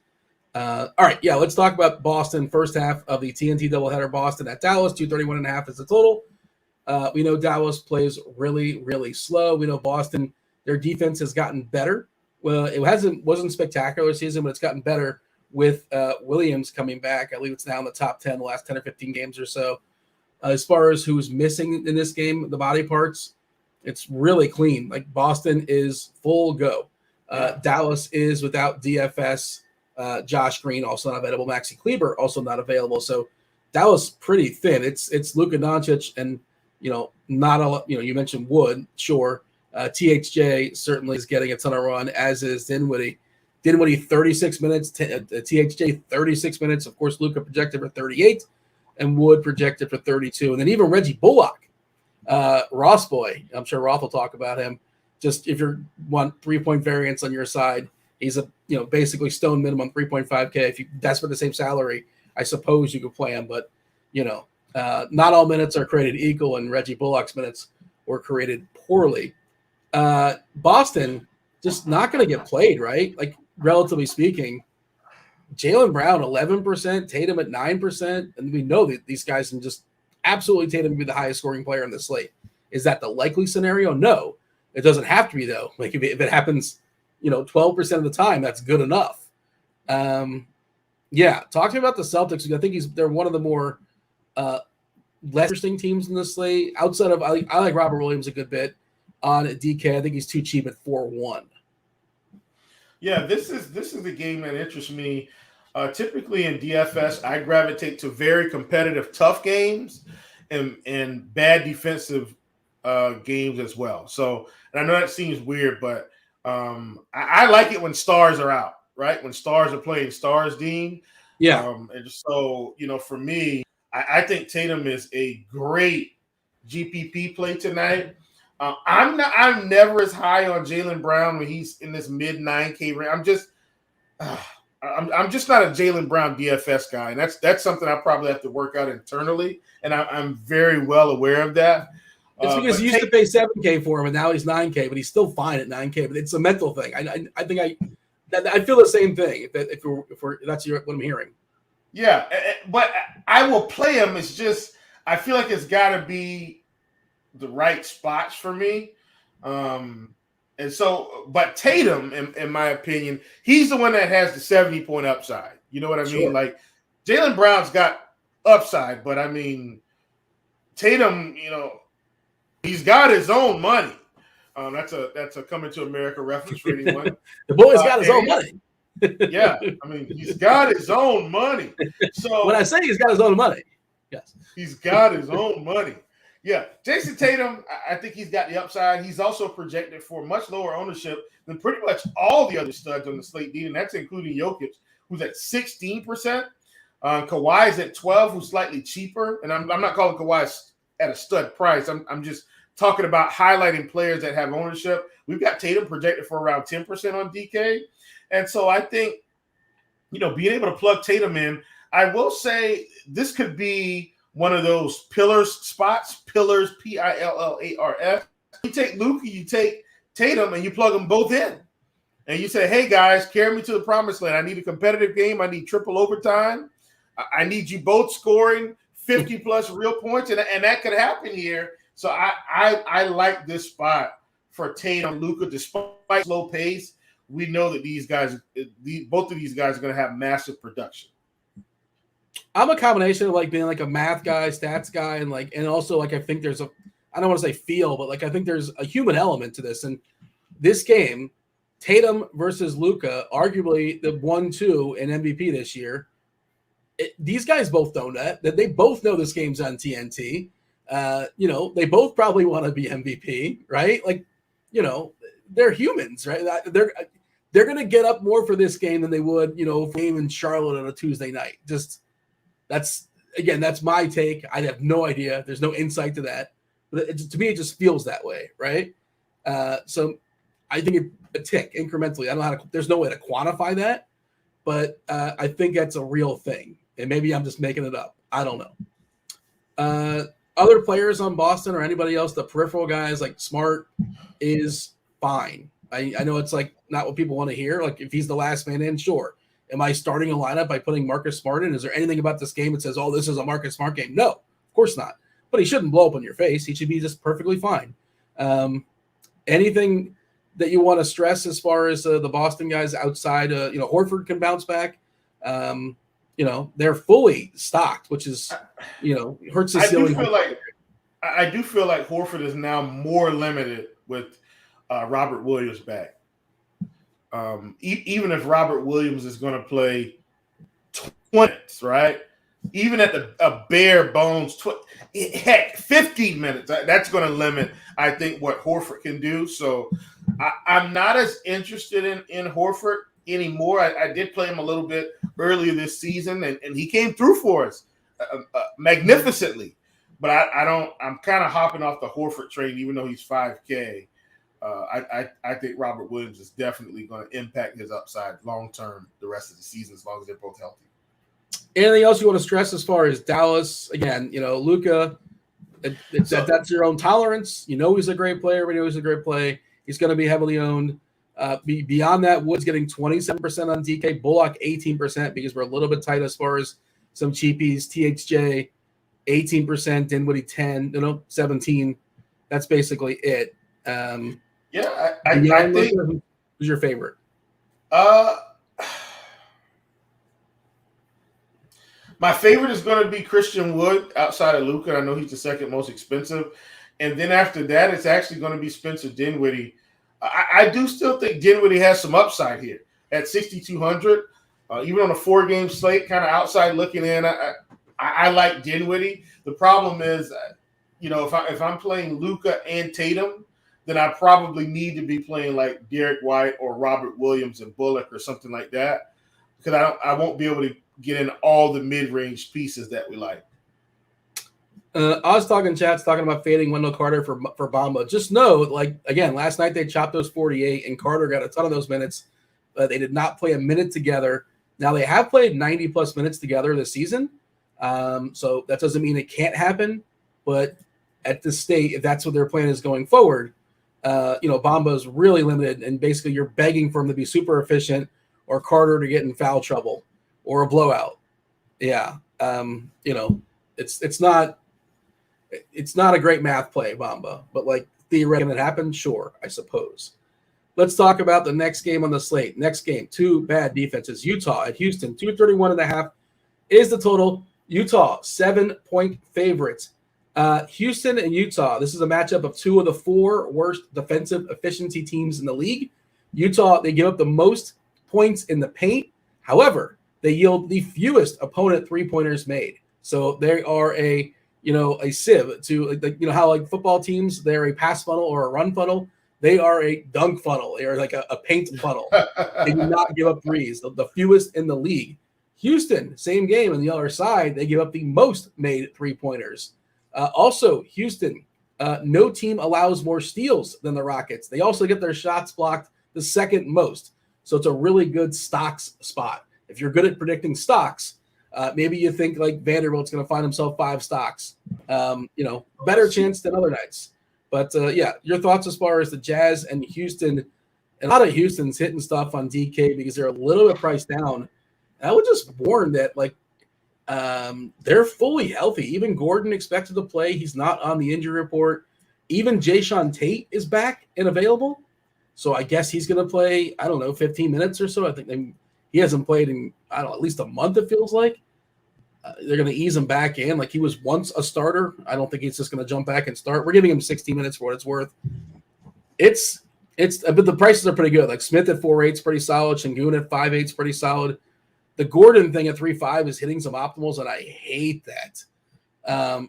All right, let's talk about Boston. First half of the TNT doubleheader, Boston at Dallas, 231.5 is the total. We know Dallas plays really, really slow. We know Boston, their defense has gotten better. Well, it wasn't spectacular season, but it's gotten better with Williams coming back. I believe it's now in the top 10 the last 10 or 15 games or so. As far as who's missing in this game, the body parts, it's really clean. Like Boston is full go. Dallas is without DFS. Josh Green also not available. Maxi Kleber also not available. So Dallas pretty thin. It's Luka Doncic and not a lot. You mentioned Wood, sure. THJ certainly is getting a ton of run, as is Dinwiddie. Dinwiddie 36 minutes, THJ 36 minutes. Of course, Luka projected for 38, and Wood projected for 32. And then even Reggie Bullock, Ross boy. I'm sure Roth will talk about him. Just if you want 3-point variance on your side, he's a basically stone minimum 3.5K. If you desperate the same salary, I suppose you could play him, but not all minutes are created equal, and Reggie Bullock's minutes were created poorly. Boston just not going to get played, right? Like, relatively speaking, Jaylen Brown, 11%, Tatum at 9%. And we know that these guys can just absolutely Tatum be the highest scoring player on the slate. Is that the likely scenario? No, it doesn't have to be though. Like if it happens, 12% of the time, that's good enough. Talk to me about the Celtics. I think they're one of the more less interesting teams in the slate. Outside of, I like Robert Williams a good bit. On DK, I think he's too cheap at 4-1. Yeah, this is the game that interests me. Typically in DFS, I gravitate to very competitive, tough games and bad defensive games as well. So, and I know that seems weird, but I like it when stars are out, right? When stars are playing stars, Dean. Yeah. And so, for me, I think Tatum is a great GPP play tonight. I'm never as high on Jaylen Brown when he's in this mid 9K range. I'm just not a Jaylen Brown DFS guy, and that's something I probably have to work out internally, and I'm very well aware of that. It's because you used to pay 7K for him, and now he's 9K, but he's still fine at 9K. But it's a mental thing. I think I feel the same thing. If that's what I'm hearing. Yeah, but I will play him. It's just I feel like it's got to be the right spots for me. And so, but Tatum, in my opinion, he's the one that has the 70-point upside. You know what I mean? Sure. Like Jaylen Brown's got upside, but I mean, Tatum, he's got his own money. That's a Coming to America reference for anyone. The boy's got his own money. Yeah, I mean, he's got his own money. So when I say he's got his own money, yes, he's got his own money. Yeah, Jason Tatum, I think he's got the upside. He's also projected for much lower ownership than pretty much all the other studs on the slate, Dean, and that's including Jokic, who's at 16%. Kawhi is at 12%, who's slightly cheaper. And I'm not calling Kawhi at a stud price. I'm just talking about highlighting players that have ownership. We've got Tatum projected for around 10% on DK. And so I think, being able to plug Tatum in, I will say this could be one of those pillars spots, pillars, Pillars. You take Luka, you take Tatum, and you plug them both in. and you say, hey, guys, carry me to the promised land. I need a competitive game. I need triple overtime. I need you both scoring 50-plus real points, and that could happen here. So I like this spot for Tatum, Luka, despite slow pace. We know that both of these guys are going to have massive production. I'm a combination of like being like a math guy, stats guy, and also like I think there's I don't want to say feel, but like I think there's a human element to this. And this game, Tatum versus Luka, arguably the 1-2 in MVP this year. These guys both know that they both know this game's on TNT. They both probably want to be MVP, right? Like, they're humans, right? They're going to get up more for this game than they would, game in Charlotte on a Tuesday night. Just that's my take. I have no idea. There's no insight to that, but to me, it just feels that way, right? So I think a tick incrementally. I don't know there's no way to quantify that, but I think that's a real thing. And maybe I'm just making it up. I don't know. Other players on Boston or anybody else, the peripheral guys like Smart is fine. I know it's like not what people want to hear. Like if he's the last man in, sure. Am I starting a lineup by putting Marcus Smart in? Is there anything about this game that says, oh, this is a Marcus Smart game? No, of course not. But he shouldn't blow up on your face. He should be just perfectly fine. Anything that you want to stress as far as the Boston guys outside, Horford can bounce back. They're fully stocked, which is, hurts the ceiling. I do feel like Horford is now more limited with Robert Williams back. Even if Robert Williams is going to play 20 minutes, right? Even at a bare bones, 15 minutes, that's going to limit, I think, what Horford can do. So I'm not as interested in Horford anymore. I did play him a little bit earlier this season, and he came through for us magnificently. But I'm kind of hopping off the Horford train, even though he's 5K. I think Robert Williams is definitely going to impact his upside long term the rest of the season as long as they're both healthy. Anything else you want to stress as far as Dallas? Again, Luka, that's your own tolerance. He's a great player. We know he's a great play. He's going to be heavily owned. Beyond that, Wood's getting 27% on DK, Bullock 18% because we're a little bit tight as far as some cheapies. THJ 18%, Dinwiddie 10, 17. That's basically it. I think who's your favorite? My favorite is going to be Christian Wood outside of Luka. I know he's the second most expensive, and then after that, it's actually going to be Spencer Dinwiddie. I do still think Dinwiddie has some upside here at 6,200, even on a 4-game slate, kind of outside looking in. I like Dinwiddie. The problem is, if I'm playing Luka and Tatum, then I probably need to be playing like Derek White or Robert Williams and Bullock or something like that, because I won't be able to get in all the mid-range pieces that we like. I was talking about fading Wendell Carter for Bamba. Just know, again, last night they chopped those 48, and Carter got a ton of those minutes. They did not play a minute together. Now they have played 90-plus minutes together this season, so that doesn't mean it can't happen. But at this state, if that's what their plan is going forward, Bamba is really limited, and basically you're begging for him to be super efficient or Carter to get in foul trouble or a blowout. Yeah, it's not a great math play, Bamba, but theoretically it happened, sure, I suppose. Let's talk about the next game on the slate. Next game, two bad defenses. Utah at Houston, 231.5 is the total. Utah, 7-point favorites. Houston and Utah, this is a matchup of two of the 4 worst defensive efficiency teams in the league. Utah, they give up the most points in the paint. However, they yield the fewest opponent three-pointers made. So they are a sieve to, how football teams, they're a pass funnel or a run funnel. They are a dunk funnel. They are like a paint funnel. They do not give up threes, the fewest in the league. Houston, same game on the other side, they give up the most made three-pointers. Also, Houston, no team allows more steals than the Rockets. They also get their shots blocked the second most. So it's a really good stocks spot. If you're good at predicting stocks, maybe you think Vanderbilt's going to find himself 5 stocks. Better chance than other nights. But your thoughts as far as the Jazz and Houston And a lot of Houston's hitting stuff on DK because they're a little bit priced down. And I would just warn that, like, they're fully healthy. Even Gordon expected to play. He's not on the injury report. Even Jayshawn Tate is back and available. So I guess he's going to play, 15 minutes or so. I think he hasn't played in, at least a month, it feels like. They're going to ease him back in. Like, he was once a starter. I don't think he's just going to jump back and start. We're giving him 60 minutes for what it's worth. But the prices are pretty good. Like, Smith at 4.8 is pretty solid. Şengün at 5.8 is pretty solid. The Gordon thing at 3.5 is hitting some optimals, and I hate that.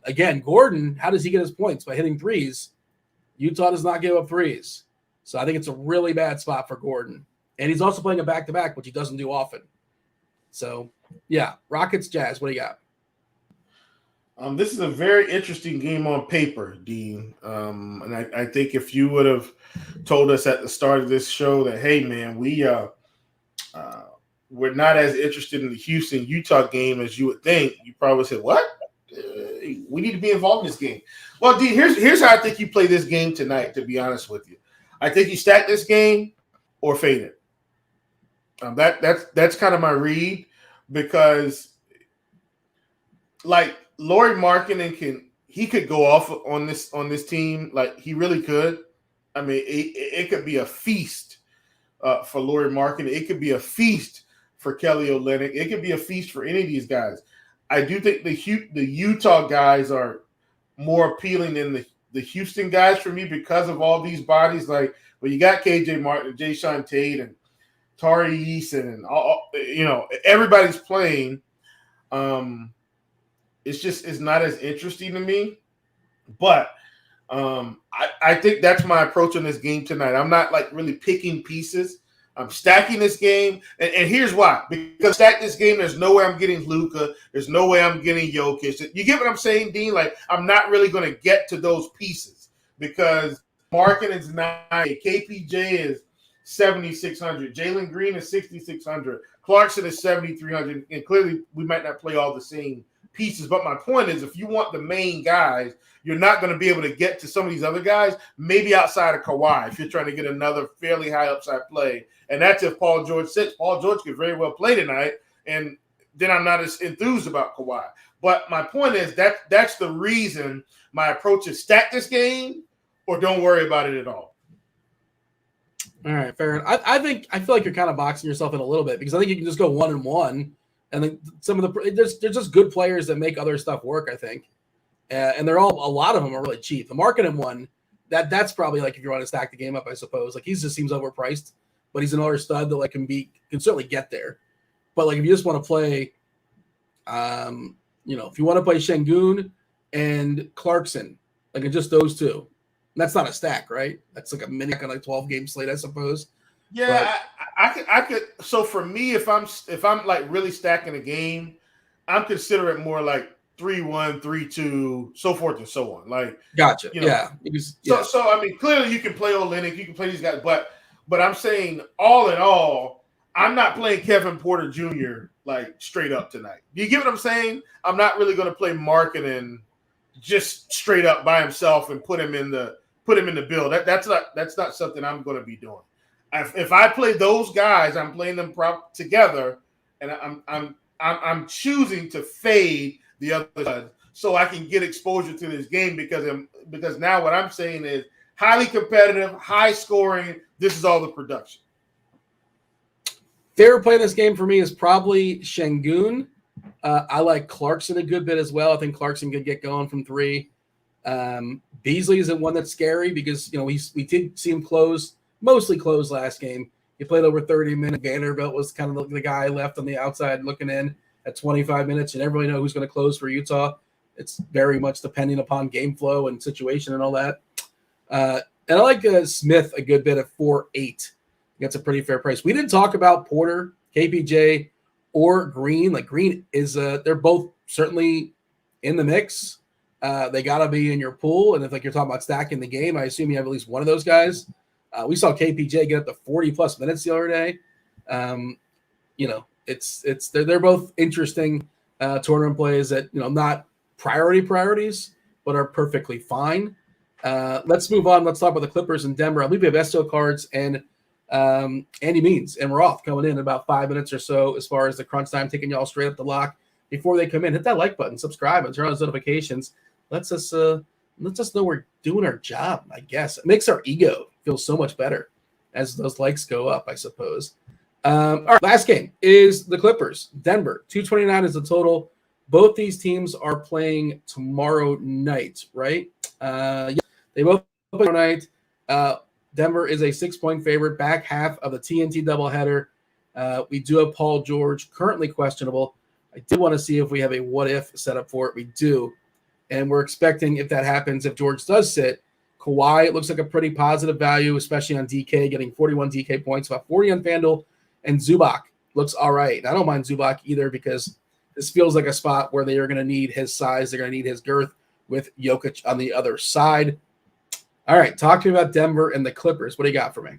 Again, Gordon, how does he get his points? By hitting threes. Utah does not give up threes. So I think it's a really bad spot for Gordon. And he's also playing a back-to-back, which he doesn't do often. So, yeah, Rockets, Jazz, what do you got? This is a very interesting game on paper, Dean. And I think if you would have told us at the start of this show that, hey, man, we're not as interested in the Houston-Utah game as you would think, you probably said, what? We need to be involved in this game. Well, Dean, here's how I think you play this game tonight, to be honest with you. I think you stack this game or fade it. That's kind of my read, because, like, Lauri Markkanen could go off on this team, like he really could. I mean, it could be a feast for Lauri Markkanen. It could be a feast for Kelly Olynyk. It could be a feast for any of these guys. I do think the Utah guys are more appealing than the Houston guys for me because of all these bodies. Like, well, you got KJ Martin, Jayshawn Tate, and Tari Eason, and all, everybody's playing. It's not as interesting to me, but I think that's my approach on this game tonight. I'm not like really picking pieces. I'm stacking this game, and here's why. Because stack this game, there's no way I'm getting Luka. There's no way I'm getting Jokic. You get what I'm saying, Dean? Like, I'm not really going to get to those pieces because Markkanen's 9, KPJ is 7,600, Jalen Green is 6,600, Clarkson is 7,300, and clearly we might not play all the same pieces. But my point is, if you want the main guys, you're not going to be able to get to some of these other guys, maybe outside of Kawhi, if you're trying to get another fairly high upside play. And that's if Paul George sits. Paul George could very well play tonight, and then I'm not as enthused about Kawhi. But my point is that's the reason my approach is stack this game or don't worry about it at all. All right, fair enough. I feel like you're kind of boxing yourself in a little bit, because I think you can just go 1-1, and then some of there's just good players that make other stuff work, I think. And a lot of them are really cheap. The Markkanen one, that's probably like if you want to stack the game up, I suppose. Like, he just seems overpriced, but he's another stud that can certainly get there. But like, if you just want to play, if you want to play Şengün and Clarkson, like just those two, that's not a stack, right? That's like a mini on a 12-game slate, I suppose. Yeah, but I could. So for me, if I'm like really stacking a game, I'm considering more like 3-1, 3-2, so forth and so on. Like, gotcha. Yeah. So I mean, clearly you can play Olynyk, you can play these guys, but I'm saying all in all, I'm not playing Kevin Porter Jr. like straight up tonight. Do you get what I'm saying? I'm not really going to play Markkanen just straight up by himself and put him in the build. That's not something I'm going to be doing. If I play those guys, I'm playing them together, and I'm choosing to fade the other side so I can get exposure to this game because now what I'm saying is highly competitive, high scoring. This is all the production. Favorite play in this game for me is probably Şengün. I like Clarkson a good bit as well. I think Clarkson could get going from 3. Beasley isn't one that's scary because we did see him mostly close last game. He played over 30 minutes. Vanderbilt was kind of the guy left on the outside looking in at 25 minutes. You never really know who's going to close for Utah. It's very much depending upon game flow and situation and all that. And I like Smith a good bit at 4.8. That's a pretty fair price. We didn't talk about Porter, KPJ, or Green. Like, Green is they're both certainly in the mix. They got to be in your pool. And if you're talking about stacking the game, I assume you have at least one of those guys. We saw KPJ get up to 40+ minutes the other day. They're both interesting tournament plays that not priorities, but are perfectly fine. Let's move on. Let's talk about the Clippers in Denver. I believe we have SO cards and Andy Means and Roth coming in about 5 minutes or so as far as the crunch time, taking y'all straight up the lock. Before they come in, hit that like button, subscribe, and turn on those notifications. Lets us know we're doing our job, I guess. It makes our ego feel so much better as those likes go up, I suppose. All right, last game is the Clippers. Denver, 229 is the total. Both these teams are playing tomorrow night, right? Yeah, they both play tomorrow night. Denver is a 6-point favorite, back half of the TNT doubleheader. We do have Paul George, currently questionable. I did want to see if we have a what-if set up for it. We do. And we're expecting, if that happens, if George does sit, Kawhi, it looks like a pretty positive value, especially on DK, getting 41 DK points, about 40 on FanDuel. And Zubac looks all right. And I don't mind Zubac either because this feels like a spot where they are going to need his size. They're going to need his girth with Jokic on the other side. All right, talk to me about Denver and the Clippers. What do you got for me?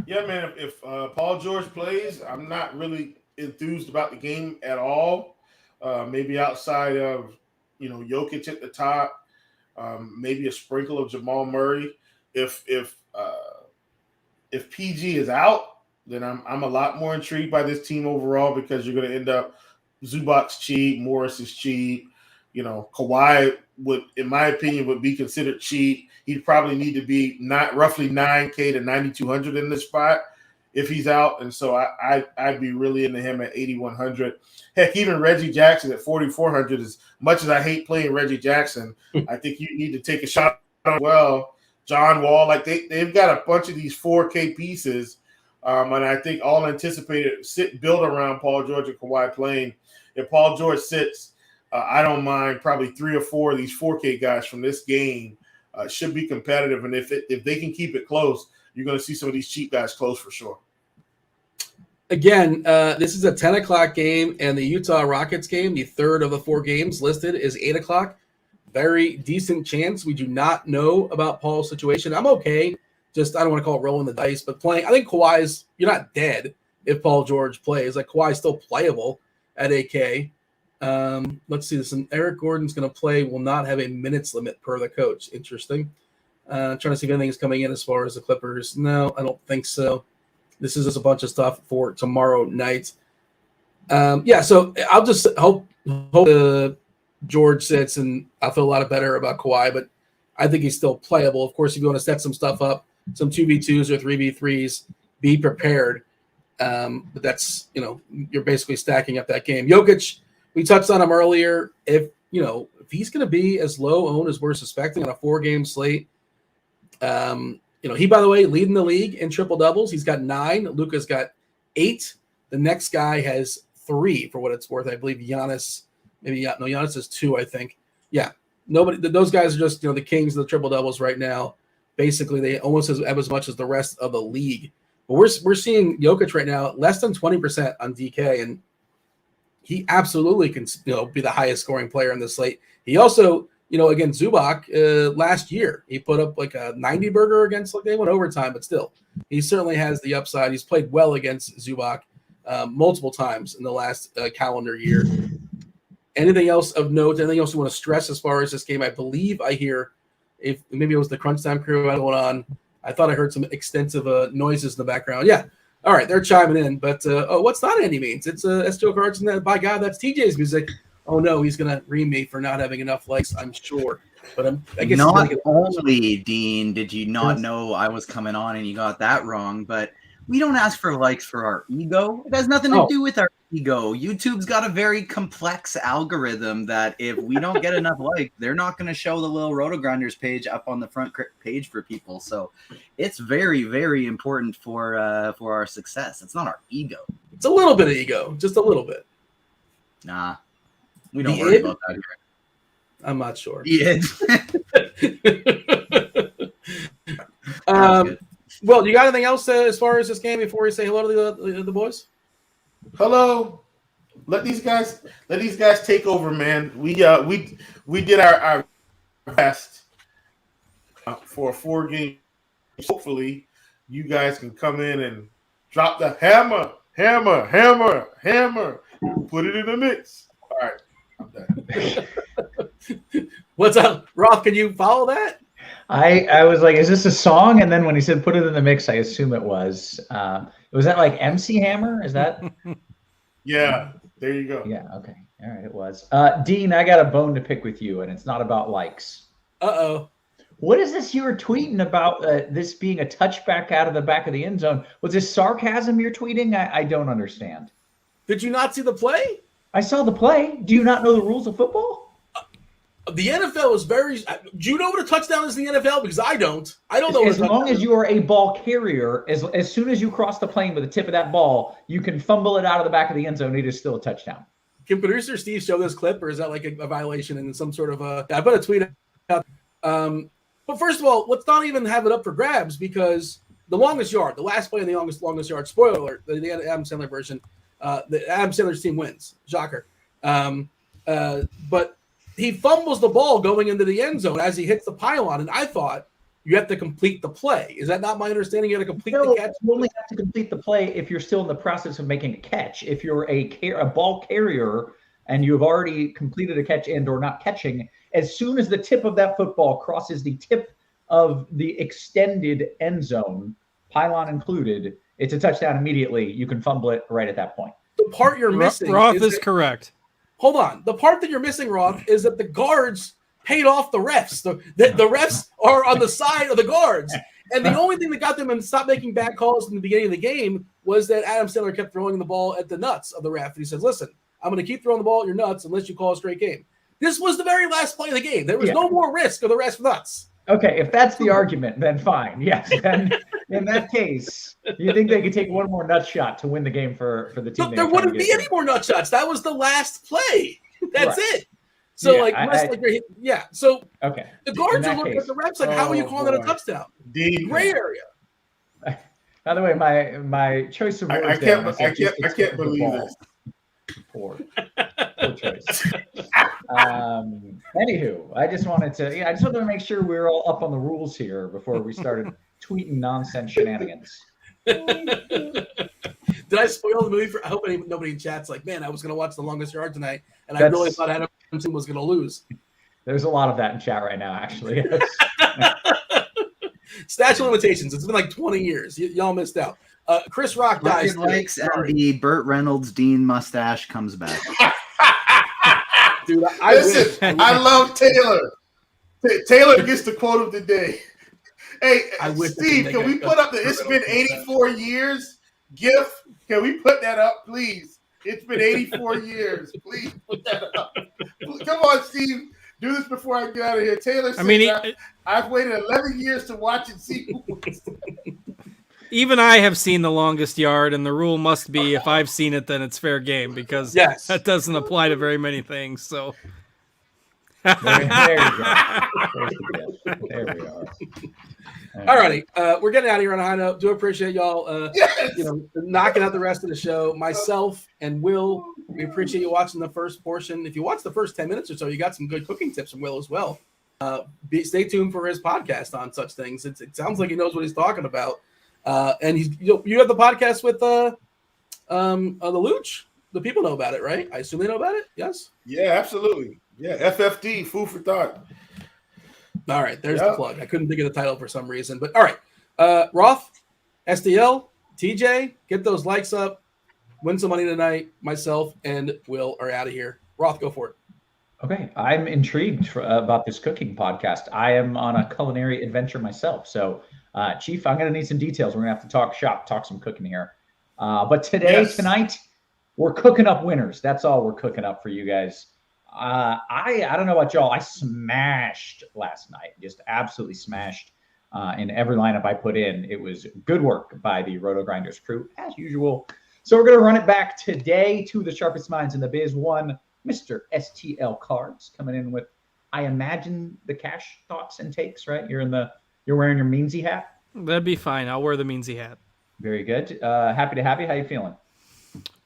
Yeah, man, if Paul George plays, I'm not really enthused about the game at all. Maybe outside of, Jokic at the top, maybe a sprinkle of Jamal Murray. If PG is out, then I'm a lot more intrigued by this team overall because you're going to end up Zubac's cheap, Morris is cheap. Kawhi would, in my opinion, would be considered cheap. He'd probably need to be roughly $9K to $9,200 in this spot if he's out. And so I'd be really into him at $8,100. Heck, even Reggie Jackson at $4,400. As much as I hate playing Reggie Jackson, I think you need to take a shot on well. John Wall, like they've got a bunch of these 4K pieces, and I think all anticipated build around Paul George and Kawhi playing. If Paul George sits, I don't mind probably 3 or 4 of these 4K guys from this game should be competitive, and if they can keep it close, you're going to see some of these cheap guys close for sure. Again, this is a 10 o'clock game, and the Utah Rockets game, the third of the 4 games listed, is 8 o'clock. Very decent chance. We do not know about Paul's situation. I'm okay. Just, I don't want to call it rolling the dice, but playing. I think Kawhi's, you're not dead if Paul George plays. Like, Kawhi's still playable at AK. Let's see this. And Eric Gordon's going to play, will not have a minutes limit per the coach. Interesting. Trying to see if anything is coming in as far as the Clippers. No, I don't think so. This is just a bunch of stuff for tomorrow night. So I'll just hope George sits, and I feel a lot better about Kawhi, but I think he's still playable. Of course, if you want to set some stuff up, some 2v2s or 3v3s, be prepared. But that's, you're basically stacking up that game. Jokic, we touched on him earlier. If he's going to be as low owned as we're suspecting on a 4-game slate, he, by the way, leading the league in triple doubles. He's got 9. Luka's got 8. The next guy has 3 for what it's worth. I believe Giannis, Giannis has 2, I think. Yeah. Those guys are just, the kings of the triple doubles right now. Basically, they almost have as much as the rest of the league. But we're seeing Jokic right now less than 20% on DK, and he absolutely can be the highest scoring player in the slate. He also, again, Zubac last year, he put up like a 90 burger against, they went overtime, but still, he certainly has the upside. He's played well against Zubac multiple times in the last calendar year. Anything else of note? Anything else you want to stress as far as this game? I believe I hear, if maybe it was the crunch time crew going on. I thought I heard some extensive noises in the background. Yeah. All right. They're chiming in. But, what's not Andy Means? It's S2 Cards. And by God, that's TJ's music. Oh, no, he's going to ream me for not having enough likes, I'm sure. But I guess not only, Dean, did you not know I was coming on and you got that wrong, but we don't ask for likes for our ego. It has nothing to do with our ego. YouTube's got a very complex algorithm that if we don't get enough likes, they're not going to show the little RotoGrinders page up on the front page for people. So it's very, very important for our success. It's not our ego. It's a little bit of ego, just a little bit. Nah, we don't worry about that here. I'm not sure. Yeah. Well, you got anything else as far as this game before we say hello to the boys? Hello. Let these guys take over, man. We did our best for a 4-game. Hopefully, you guys can come in and drop the hammer, put it in the mix. All right, I'm done. What's up, Roth? Can you follow that? I was like, is this a song? And then when he said put it in the mix, I assume it was. Was that like MC Hammer? Is that? Yeah, there you go. Yeah, okay. All right, it was. Dean, I got a bone to pick with you, and it's not about likes. Uh-oh. What is this you were tweeting about this being a touchback out of the back of the end zone? Was this sarcasm you're tweeting? I don't understand. Did you not see the play? I saw the play. Do you not know the rules of football? The NFL is very. Do you know what a touchdown is in the NFL? Because I don't. I don't know. As long as you are a ball carrier, as soon as you cross the plane with the tip of that ball, you can fumble it out of the back of the end zone. It is still a touchdown. Can producer Steve show this clip, or is that like a violation and some sort of a? I put a tweet out. But first of all, let's not even have it up for grabs because the longest yard, the last play in the longest yard. Spoiler alert: the Adam Sandler version. The Adam Sandler's team wins. Shocker. But he fumbles the ball going into the end zone as he hits the pylon, and I thought you have to complete the play. Is that not my understanding? You have to complete the catch? You only have to complete the play if you're still in the process of making a catch. If you're a ball carrier and you have already completed a catch and or not catching, as soon as the tip of that football crosses the tip of the extended end zone, pylon included, it's a touchdown immediately. You can fumble it right at that point. The part you're missing Roth is correct. Hold on. The part that you're missing, Roth, is that the guards paid off the refs. The refs are on the side of the guards. And the only thing that got them to stop making bad calls in the beginning of the game was that Adam Sandler kept throwing the ball at the nuts of the ref. And he says, listen, I'm going to keep throwing the ball at your nuts unless you call a straight game. This was the very last play of the game. There was no more risk of the refs' nuts. Okay, if that's the argument, then fine. Yes, then in that case, you think they could take one more nut shot to win the game for the team? There wouldn't be any more nut shots. That was the last play. That's it. So So okay, the guards are looking at the refs like, how are you calling that a touchdough? Gray area. By the way, my choice of words. I can't believe this. Poor choice. Anywho, I just wanted to make sure we were all up on the rules here before we started tweeting nonsense shenanigans. Did I spoil the movie I hope nobody in chat's like, man, I was going to watch The Longest Yard tonight, and I really thought Adam Sandler was going to lose. There's a lot of that in chat right now, actually. Statute of limitations. It's been like 20 years. y'all missed out. Chris Rock dies. Likes and the Burt Reynolds Dean mustache comes back. Dude, I love Taylor. Taylor gets the quote of the day. Hey, Steve, can we put up the "It's been 84 years" GIF? Can we put that up, please? It's been 84 years. Please put that up. Come on, Steve. Do this before I get out of here. Taylor said, I've waited 11 years to watch and see who wins. Even I have seen The Longest Yard, and the rule must be if I've seen it, then it's fair game because that doesn't apply to very many things. So there you go. There we are. All righty. We're getting out of here on a high note. Do appreciate y'all knocking out the rest of the show. Myself and Will, we appreciate you watching the first portion. If you watch the first 10 minutes or so, you got some good cooking tips from Will as well. Stay tuned for his podcast on such things. It sounds like he knows what he's talking about. And you have the podcast with the Luch. The people know about it, right? I assume they know about it. Yes. Yeah, absolutely. Yeah, FFD, food for thought. All right, there's the plug. I couldn't think of the title for some reason, but all right. Roth, SDL, TJ, get those likes up. Win some money tonight. Myself and Will are out of here. Roth, go for it. Okay, I'm intrigued about this cooking podcast. I am on a culinary adventure myself, so. Chief, I'm going to need some details. We're going to have to talk shop, talk some cooking here. But tonight, we're cooking up winners. That's all we're cooking up for you guys. I don't know about y'all. I smashed last night, just absolutely smashed in every lineup I put in. It was good work by the RotoGrinders crew, as usual. So we're going to run it back today. Two of the sharpest minds in the biz. One, Mr. STL Cards, coming in with, I imagine, the cash thoughts and takes, right? You're wearing your Meansy hat? That'd be fine. I'll wear the Meansy hat. Very good. Happy to have you. How you feeling?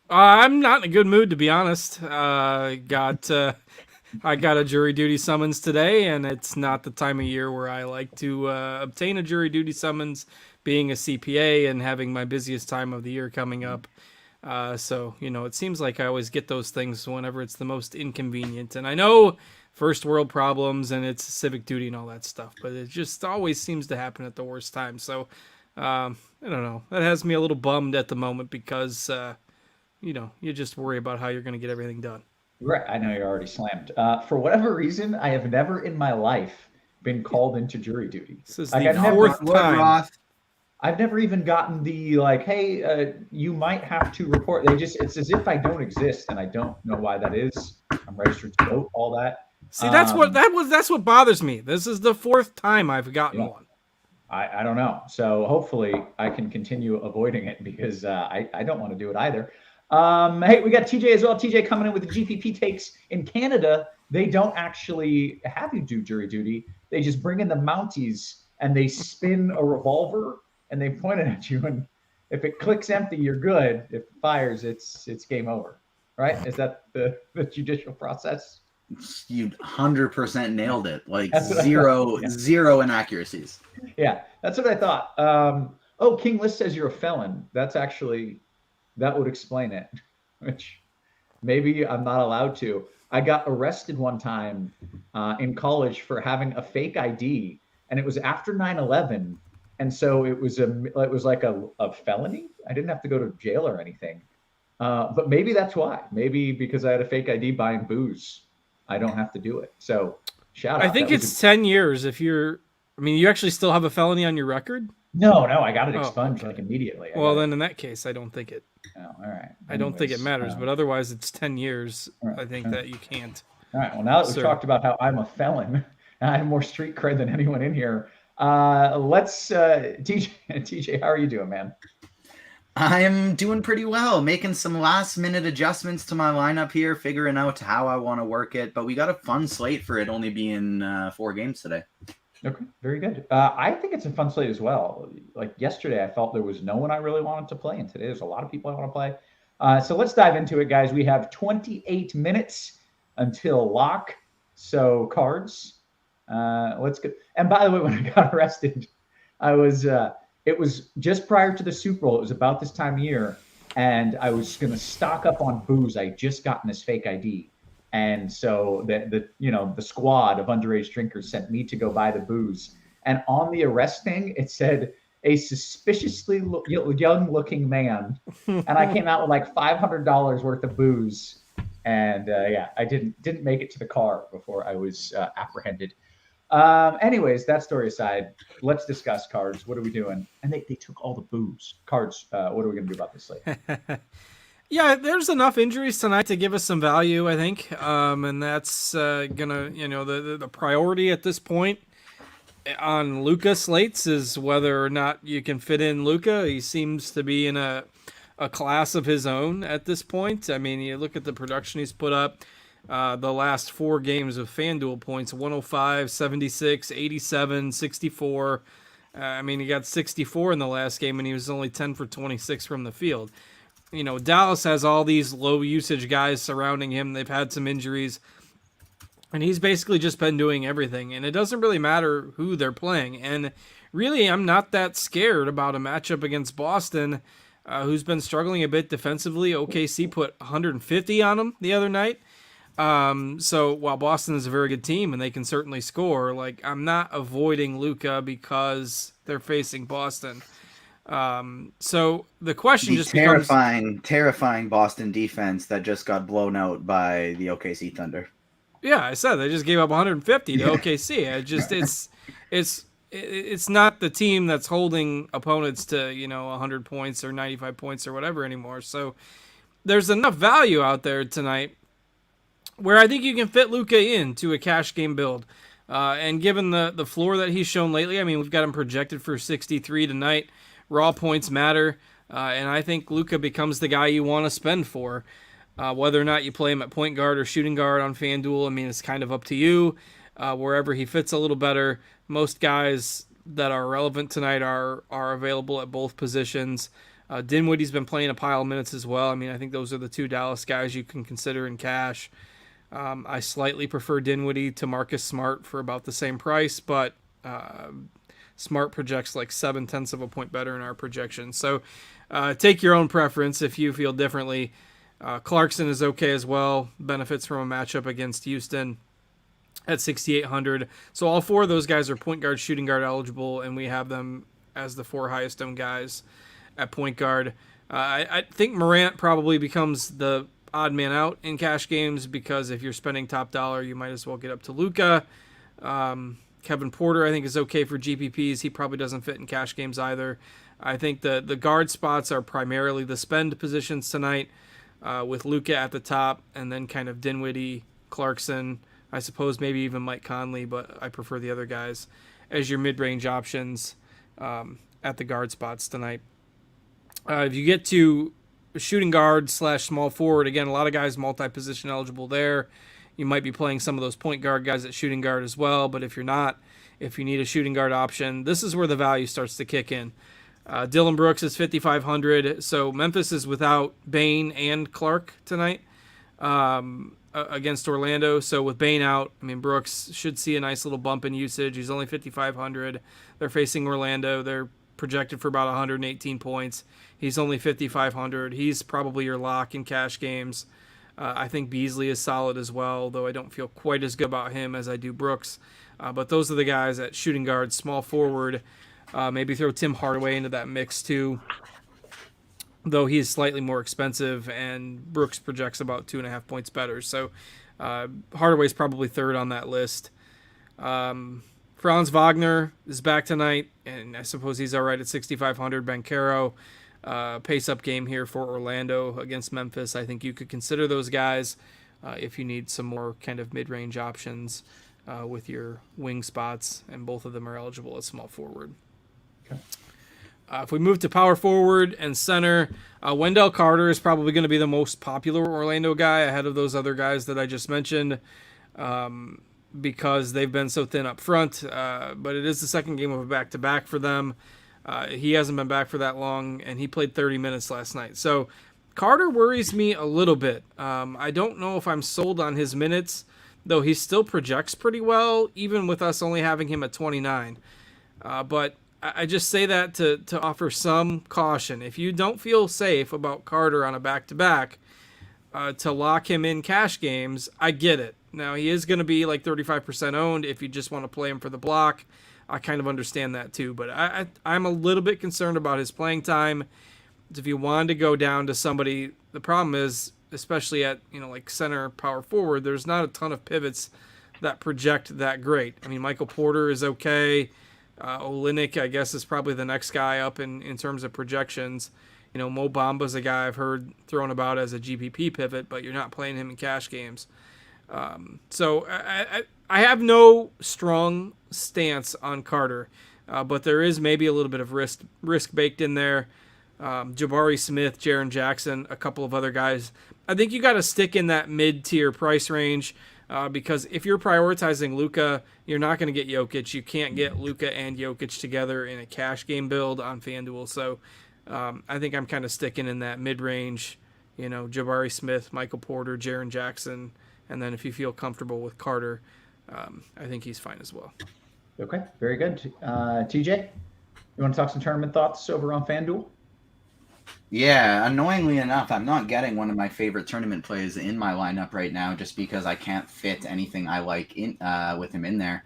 I'm not in a good mood, to be honest. I got a jury duty summons today, and it's not the time of year where I like to obtain a jury duty summons, being a CPA and having my busiest time of the year coming up. So, it seems like I always get those things whenever it's the most inconvenient. And I know first world problems and it's civic duty and all that stuff. But it just always seems to happen at the worst time. So I don't know. That has me a little bummed at the moment because, you just worry about how you're going to get everything done. Right. I know you're already slammed. For whatever reason, I have never in my life been called into jury duty. This is the fourth time. I've never even gotten the hey, you might have to report. It's as if I don't exist, and I don't know why that is. I'm registered to vote, all that. See, that's what bothers me. This is the fourth time I've gotten one. I don't know. So hopefully I can continue avoiding it because I don't want to do it either. Hey, we got TJ as well. TJ coming in with the GPP takes. In Canada, they don't actually have you do jury duty. They just bring in the Mounties and they spin a revolver and they point it at you. And if it clicks empty, you're good. If it fires, it's game over. Right? Is that the judicial process? You 100% nailed it. Like zero inaccuracies. Yeah, that's what I thought. King List says you're a felon. That would explain it, which maybe I'm not allowed to. I got arrested one time in college for having a fake ID, and it was after 9/11, and so it was like a felony. I didn't have to go to jail or anything, but maybe that's why. Maybe because I had a fake ID buying booze, I don't have to do it. So shout out. I think it's 10 years if you're. I mean, you actually still have a felony on your record? No, I got it expunged like immediately. Then in that case, I don't think it. Oh, all right. Anyways, I don't think it matters, but otherwise, it's 10 years. Right, I think that you can't. All right. Well, now that we've talked about how I'm a felon, I have more street cred than anyone in here. Let's TJ, how are you doing, man? I'm doing pretty well, making some last-minute adjustments to my lineup here, figuring out how I want to work it. But we got a fun slate for it only being 4 games today. Okay, very good. I think it's a fun slate as well. Like yesterday, I felt there was no one I really wanted to play, and today there's a lot of people I want to play. So let's dive into it, guys. We have 28 minutes until lock. So cards. Let's go. And by the way, when I got arrested, it was just prior to the Super Bowl. It was about this time of year, and I was going to stock up on booze. I had just gotten this fake ID. And so the squad of underage drinkers sent me to go buy the booze. And on the arrest thing, it said a suspiciously young-looking man. And I came out with like $500 worth of booze. And I didn't make it to the car before I was apprehended. Anyways, that story aside, let's discuss cards. What are we doing? And they took all the booze. Cards, what are we going to do about this slate? Yeah, there's enough injuries tonight to give us some value, I think. And that's gonna, the priority at this point on Luka slates is whether or not you can fit in Luka. He seems to be in a class of his own at this point. I mean, you look at the production he's put up. The last 4 games of FanDuel points: 105, 76, 87, 64. He got 64 in the last game, and he was only 10 for 26 from the field. Dallas has all these low usage guys surrounding him. They've had some injuries, and he's basically just been doing everything. And it doesn't really matter who they're playing. And really, I'm not that scared about a matchup against Boston, who's been struggling a bit defensively. OKC put 150 on them the other night. So while Boston is a very good team and they can certainly score, I'm not avoiding Luka because they're facing Boston. So the question just becomes terrifying Boston defense that just got blown out by the OKC Thunder. Yeah, I said they just gave up 150 to OKC. It's not the team that's holding opponents to 100 points or 95 points or whatever anymore. So there's enough value out there tonight where I think you can fit Luka into a cash game build. And given the floor that he's shown lately, we've got him projected for 63 tonight. Raw points matter, and I think Luka becomes the guy you want to spend for. Whether or not you play him at point guard or shooting guard on FanDuel, it's kind of up to you. Wherever he fits a little better. Most guys that are relevant tonight are available at both positions. Dinwiddie's been playing a pile of minutes as well. I think those are the 2 Dallas guys you can consider in cash. I slightly prefer Dinwiddie to Marcus Smart for about the same price, but Smart projects like 0.7 of a point better in our projection. So take your own preference if you feel differently. Clarkson is okay as well. Benefits from a matchup against Houston. at 6,800. So all 4 of those guys are point guard, shooting guard eligible, and we have them as the 4 highest owned guys at point guard. I think Morant probably becomes the odd man out in cash games because if you're spending top dollar, you might as well get up to Luka. Kevin Porter, I think, is okay for GPPs. He probably doesn't fit in cash games either. I think the guard spots are primarily the spend positions tonight, with Luka at the top, and then kind of Dinwiddie, Clarkson, I suppose maybe even Mike Conley, but I prefer the other guys as your mid-range options at the guard spots tonight. If you get to shooting guard / small forward, again, a lot of guys multi-position eligible there. You might be playing some of those point guard guys at shooting guard as well, but if you're not, if you need a shooting guard option, this is where the value starts to kick in. Dylan Brooks is 5,500, so Memphis is without Bane and Clark tonight against Orlando. So with Bane out, I mean, Brooks should see a nice little bump in usage. He's only 5,500. They're facing Orlando. They're projected for about 118 points. He's only 5,500. He's probably your lock in cash games. I think Beasley is solid as well, though I don't feel quite as good about him as I do Brooks. But those are the guys at shooting guard, small forward. Maybe throw Tim Hardaway into that mix too, though he's slightly more expensive, and Brooks projects about 2.5 points better. So Hardaway's probably third on that list. Franz Wagner is back tonight, and I suppose he's all right at 6,500. Banchero, pace-up game here for Orlando against Memphis. I think you could consider those guys if you need some more kind of mid-range options with your wing spots, and both of them are eligible at small forward. Okay. If we move to power forward and center, Wendell Carter is probably going to be the most popular Orlando guy ahead of those other guys that I just mentioned because they've been so thin up front. But it is the second game of a back-to-back for them. He hasn't been back for that long, and he played 30 minutes last night. So Carter worries me a little bit. I don't know if I'm sold on his minutes, though he still projects pretty well, even with us only having him at 29. But I just say that to offer some caution. If you don't feel safe about Carter on a back-to-back, to lock him in cash games, I get it. Now, he is going to be like 35% owned if you just want to play him for the block. I kind of understand that too, but I'm a little bit concerned about his playing time. If you wanted to go down to somebody, the problem is, especially at like center power forward, there's not a ton of pivots that project that great. I mean, Michael Porter is okay. Olynyk, I guess, is probably the next guy up in terms of projections. Mo Bamba's a guy I've heard thrown about as a GPP pivot, but you're not playing him in cash games. So I have no strong stance on Carter, but there is maybe a little bit of risk baked in there. Jabari Smith, Jaren Jackson, a couple of other guys. I think you got to stick in that mid-tier price range because if you're prioritizing Luka, you're not going to get Jokic. You can't get Luka and Jokic together in a cash game build on FanDuel. So I think I'm kind of sticking in that mid-range, Jabari Smith, Michael Porter, Jaren Jackson, and then if you feel comfortable with Carter, I think he's fine as well. Okay, very good. TJ, you want to talk some tournament thoughts over on FanDuel? Yeah, annoyingly enough, I'm not getting one of my favorite tournament plays in my lineup right now just because I can't fit anything I like in with him in there.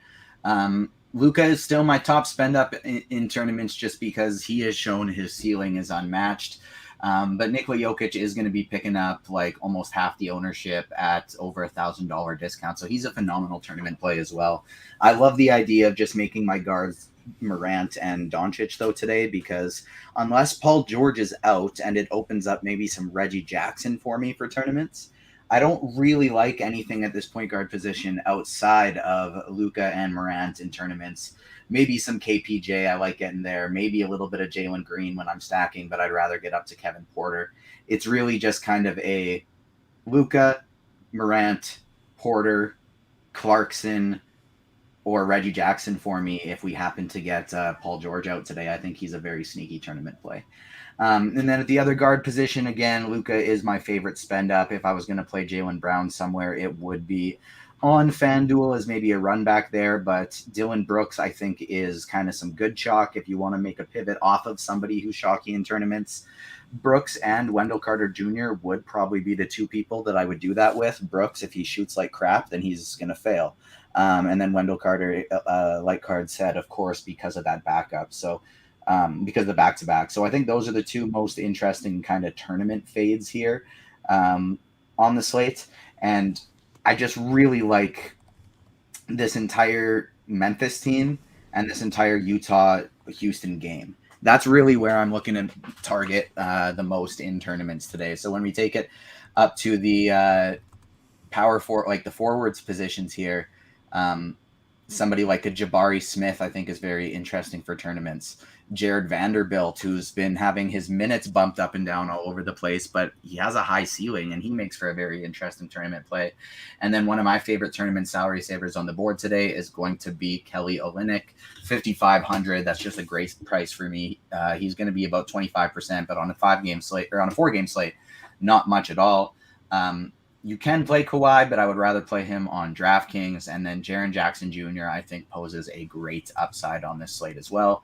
Luka is still my top spend up in tournaments just because he has shown his ceiling is unmatched. But Nikola Jokic is going to be picking up like almost half the ownership at over $1,000 discount. So he's a phenomenal tournament play as well. I love the idea of just making my guards Morant and Doncic though today, because unless Paul George is out and it opens up maybe some Reggie Jackson for me for tournaments, I don't really like anything at this point guard position outside of Luka and Morant in tournaments. Maybe some KPJ I like getting there. Maybe a little bit of Jalen Green when I'm stacking, but I'd rather get up to Kevin Porter. It's really just kind of a Luka, Morant, Porter, Clarkson, or Reggie Jackson for me if we happen to get Paul George out today. I think he's a very sneaky tournament play. And then at the other guard position, again, Luka is my favorite spend up. If I was going to play Jaylen Brown somewhere, it would be on FanDuel as maybe a run back there, but Dylan Brooks, I think, is kind of some good chalk if you want to make a pivot off of somebody who's chalky in tournaments. Brooks and Wendell Carter Jr. would probably be the two people that I would do that with. Brooks, if he shoots like crap, then he's going to fail. And then Wendell Carter, like Card said, of course, because of that backup. So because of the back-to-back. So I think those are the two most interesting kind of tournament fades here on the slate. And I just really like this entire Memphis team and this entire Utah-Houston game. That's really where I'm looking to target the most in tournaments today. So when we take it up to the the forwards positions here, somebody like a Jabari Smith, I think, is very interesting for tournaments. Jared Vanderbilt, who's been having his minutes bumped up and down all over the place, but he has a high ceiling and he makes for a very interesting tournament play. And then one of my favorite tournament salary savers on the board today is going to be Kelly Olynyk, 5,500. That's just a great price for me. He's going to be about 25%, but on a 4-game slate, not much at all. You can play Kawhi, but I would rather play him on DraftKings. And then Jaren Jackson Jr., I think, poses a great upside on this slate as well.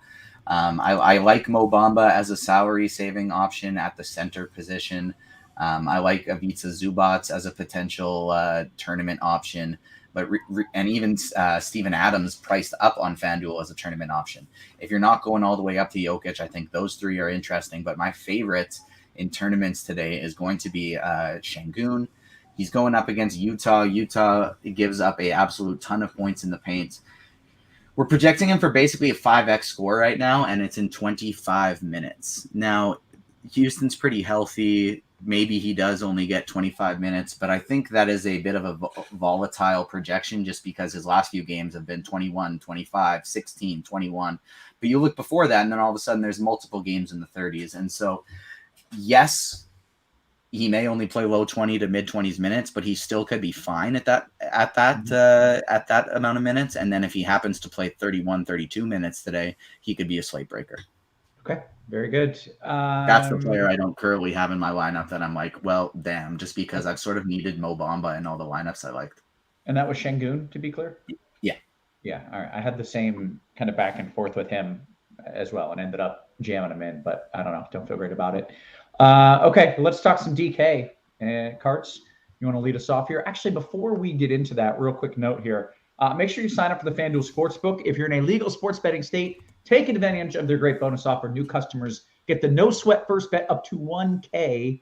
I like Mo Bamba as a salary saving option at the center position. I like Ivica Zubac as a potential tournament option, but and even Steven Adams priced up on FanDuel as a tournament option. If you're not going all the way up to Jokic, I think those three are interesting. But my favorite in tournaments today is going to be Şengün. He's going up against Utah. Utah gives up an absolute ton of points in the paint. We're projecting him for basically a 5x score right now, and it's in 25 minutes. Now, Houston's pretty healthy. Maybe he does only get 25 minutes, but I think that is a bit of a volatile projection just because his last few games have been 21, 25, 16, 21. But you look before that, and then all of a sudden there's multiple games in the 30s. And so, yes, he may only play low 20 to mid 20s minutes, but he still could be fine at that amount of minutes. And then if he happens to play 31, 32 minutes today, he could be a slate breaker. Okay, very good. That's the player I don't currently have in my lineup that I'm like, well, damn, just because I've sort of needed Mo Bamba in all the lineups I liked. And that was Şengün, to be clear? Yeah. Yeah, all right. I had the same kind of back and forth with him as well and ended up jamming him in, but I don't know. Don't feel great about it. Okay, let's talk some DK. Carts, you want to lead us off here? Actually, before we get into that, real quick note here. Make sure you sign up for the FanDuel Sportsbook. If you're in a legal sports betting state, take advantage of their great bonus offer. New customers get the no sweat first bet up to $1K.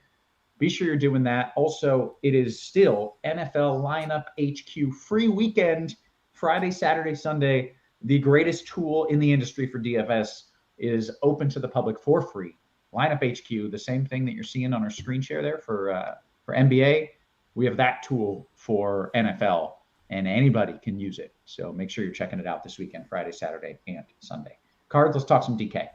Be sure you're doing that. Also, it is still NFL Lineup HQ free weekend, Friday, Saturday, Sunday. The greatest tool in the industry for DFS is open to the public for free. Lineup HQ, the same thing that you're seeing on our screen share there for NBA. We have that tool for NFL, and anybody can use it. So make sure you're checking it out this weekend, Friday, Saturday, and Sunday. Cards, let's talk some DK.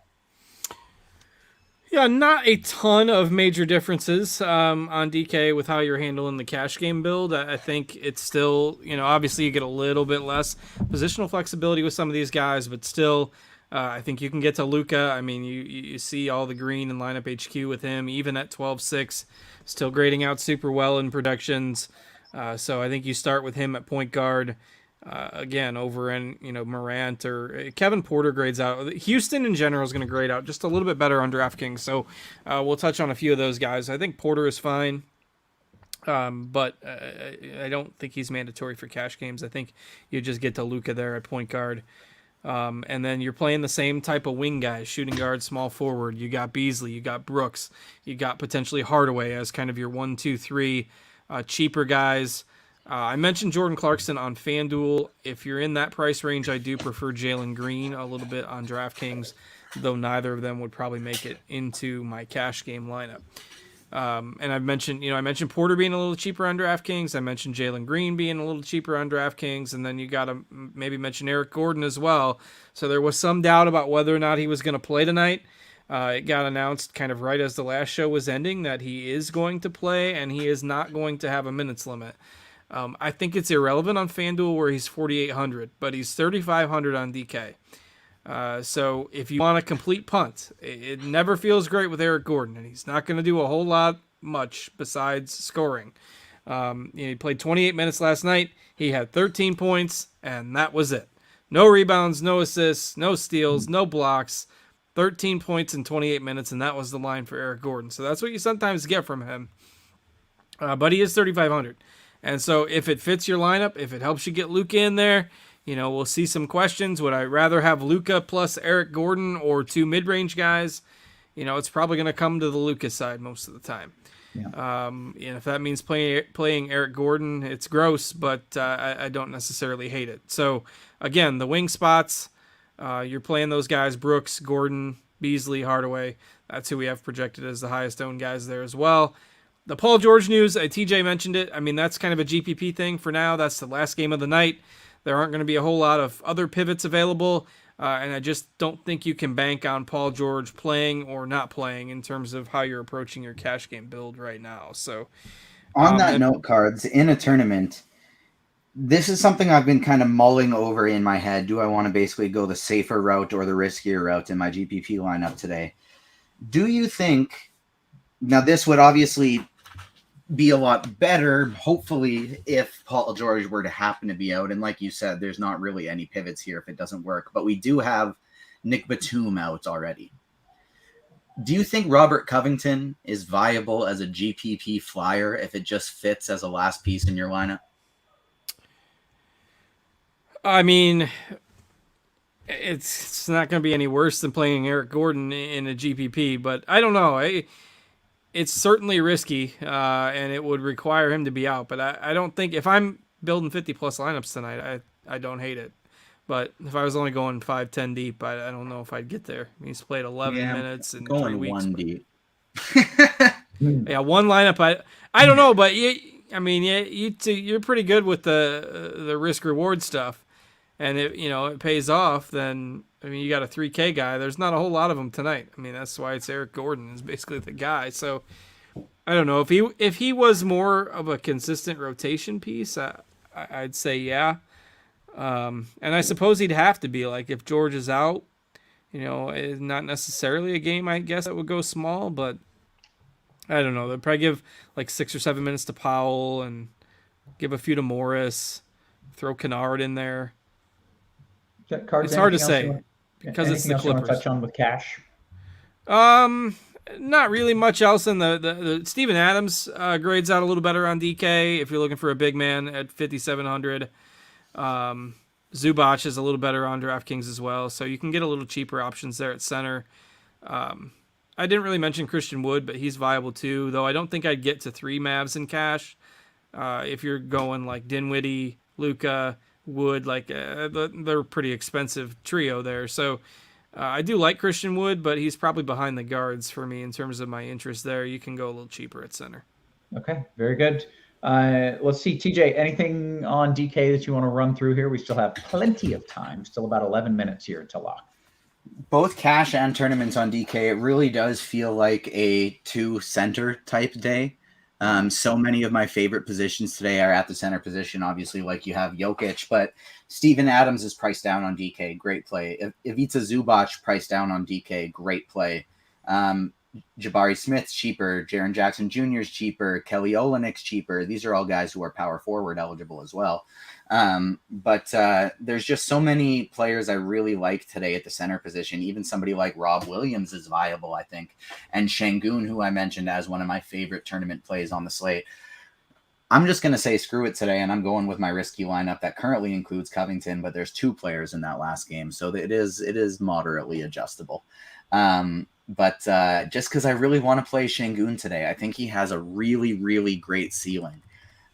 Yeah, not a ton of major differences on DK with how you're handling the cash game build. I think it's still, obviously you get a little bit less positional flexibility with some of these guys, but still, I think you can get to Luka. I mean, you see all the green in lineup HQ with him, even at 12-6, still grading out super well in productions. So I think you start with him at point guard. Again, over in Morant or Kevin Porter grades out. Houston in general is going to grade out just a little bit better on DraftKings. So we'll touch on a few of those guys. I think Porter is fine. But I don't think he's mandatory for cash games. I think you just get to Luka there at point guard. And then you're playing the same type of wing guys, shooting guard, small forward. You got Beasley, you got Brooks, you got potentially Hardaway as kind of your 1, 2, 3 cheaper guys. I mentioned Jordan Clarkson on FanDuel. If you're in that price range, I do prefer Jalen Green a little bit on DraftKings, though neither of them would probably make it into my cash game lineup. And I mentioned Porter being a little cheaper on DraftKings. I mentioned Jalen Green being a little cheaper on DraftKings, and then you got to maybe mention Eric Gordon as well. So there was some doubt about whether or not he was going to play tonight. It got announced kind of right as the last show was ending that he is going to play, and he is not going to have a minutes limit. I think it's irrelevant on FanDuel where he's 4,800, but he's 3,500 on DK. So if you want a complete punt, it never feels great with Eric Gordon, and he's not going to do a whole lot much besides scoring. He played 28 minutes last night. He had 13 points, and that was it. No rebounds, no assists, no steals, no blocks. 13 points in 28 minutes, and that was the line for Eric Gordon. So that's what you sometimes get from him. But he is 3,500. And so if it fits your lineup, if it helps you get Luka in there, we'll see some questions. Would I rather have Luka plus Eric Gordon or 2 mid-range guys? It's probably going to come to the Luka side most of the time. Yeah. And if that means playing Eric Gordon, it's gross, but I don't necessarily hate it. So, again, the wing spots, you're playing those guys, Brooks, Gordon, Beasley, Hardaway. That's who we have projected as the highest owned guys there as well. The Paul George news, TJ mentioned it. I mean, that's kind of a GPP thing for now. That's the last game of the night. There aren't going to be a whole lot of other pivots available, and I just don't think you can bank on Paul George playing or not playing in terms of how you're approaching your cash game build right now. So, on that note, Cards, in a tournament, this is something I've been kind of mulling over in my head. Do I want to basically go the safer route or the riskier route in my GPP lineup today? Do you think, now this would obviously be a lot better, hopefully, if Paul George were to happen to be out. And like you said, there's not really any pivots here if it doesn't work. But we do have Nick Batum out already. Do you think Robert Covington is viable as a GPP flyer if it just fits as a last piece in your lineup? I mean, it's not going to be any worse than playing Eric Gordon in a GPP, but I don't know. It's certainly risky, and it would require him to be out. But I don't think, if I'm building 50-plus lineups tonight, I don't hate it. But if I was only going 5-10 deep, I don't know if I'd get there. I mean, he's played 11 minutes in 3 weeks. One deep. Yeah, one lineup. I don't know, but you're pretty good with the risk reward stuff, and it pays off. Then you got a 3K guy. There's not a whole lot of them tonight. I mean, that's why it's Eric Gordon is basically the guy. So I don't know if he was more of a consistent rotation piece. I'd say yeah. And I suppose he'd have to be, like, if George is out, it's not necessarily a game, I guess, that would go small, but I don't know. They'd probably give like 6 or 7 minutes to Powell and give a few to Morris, throw Kennard in there. It's hard to say because it's the Clippers. You want to touch on with cash? Not really much else in the Steven Adams grades out a little better on DK if you're looking for a big man at 5,700. Zubac is a little better on DraftKings as well, so you can get a little cheaper options there at center. I didn't really mention Christian Wood, but he's viable too, though I don't think I'd get to 3 Mavs in cash. If you're going like Dinwiddie, Luka, Wood, like they're pretty expensive trio there. So I do like Christian Wood, but he's probably behind the guards for me in terms of my interest there. You can go a little cheaper at center. Okay, very good. Let's see, TJ, anything on DK that you want to run through here? We still have plenty of time, still about 11 minutes here to lock. Both cash and tournaments on DK, it really does feel like a 2-center type day. So many of my favorite positions today are at the center position. Obviously, like you have Jokic, but Steven Adams is priced down on DK. Great play. Ivica Zubac priced down on DK. Great play. Jabari Smith's cheaper. Jaren Jackson Jr. is cheaper. Kelly Olynyk's cheaper. These are all guys who are power forward eligible as well. But there's just so many players I really like today at the center position. Even somebody like Rob Williams is viable, I think. And Şengün, who I mentioned as one of my favorite tournament plays on the slate. I'm just going to say screw it today, and I'm going with my risky lineup that currently includes Covington, but there's 2 players in that last game, so it is moderately adjustable. But just because I really want to play Şengün today, I think he has a really, really great ceiling.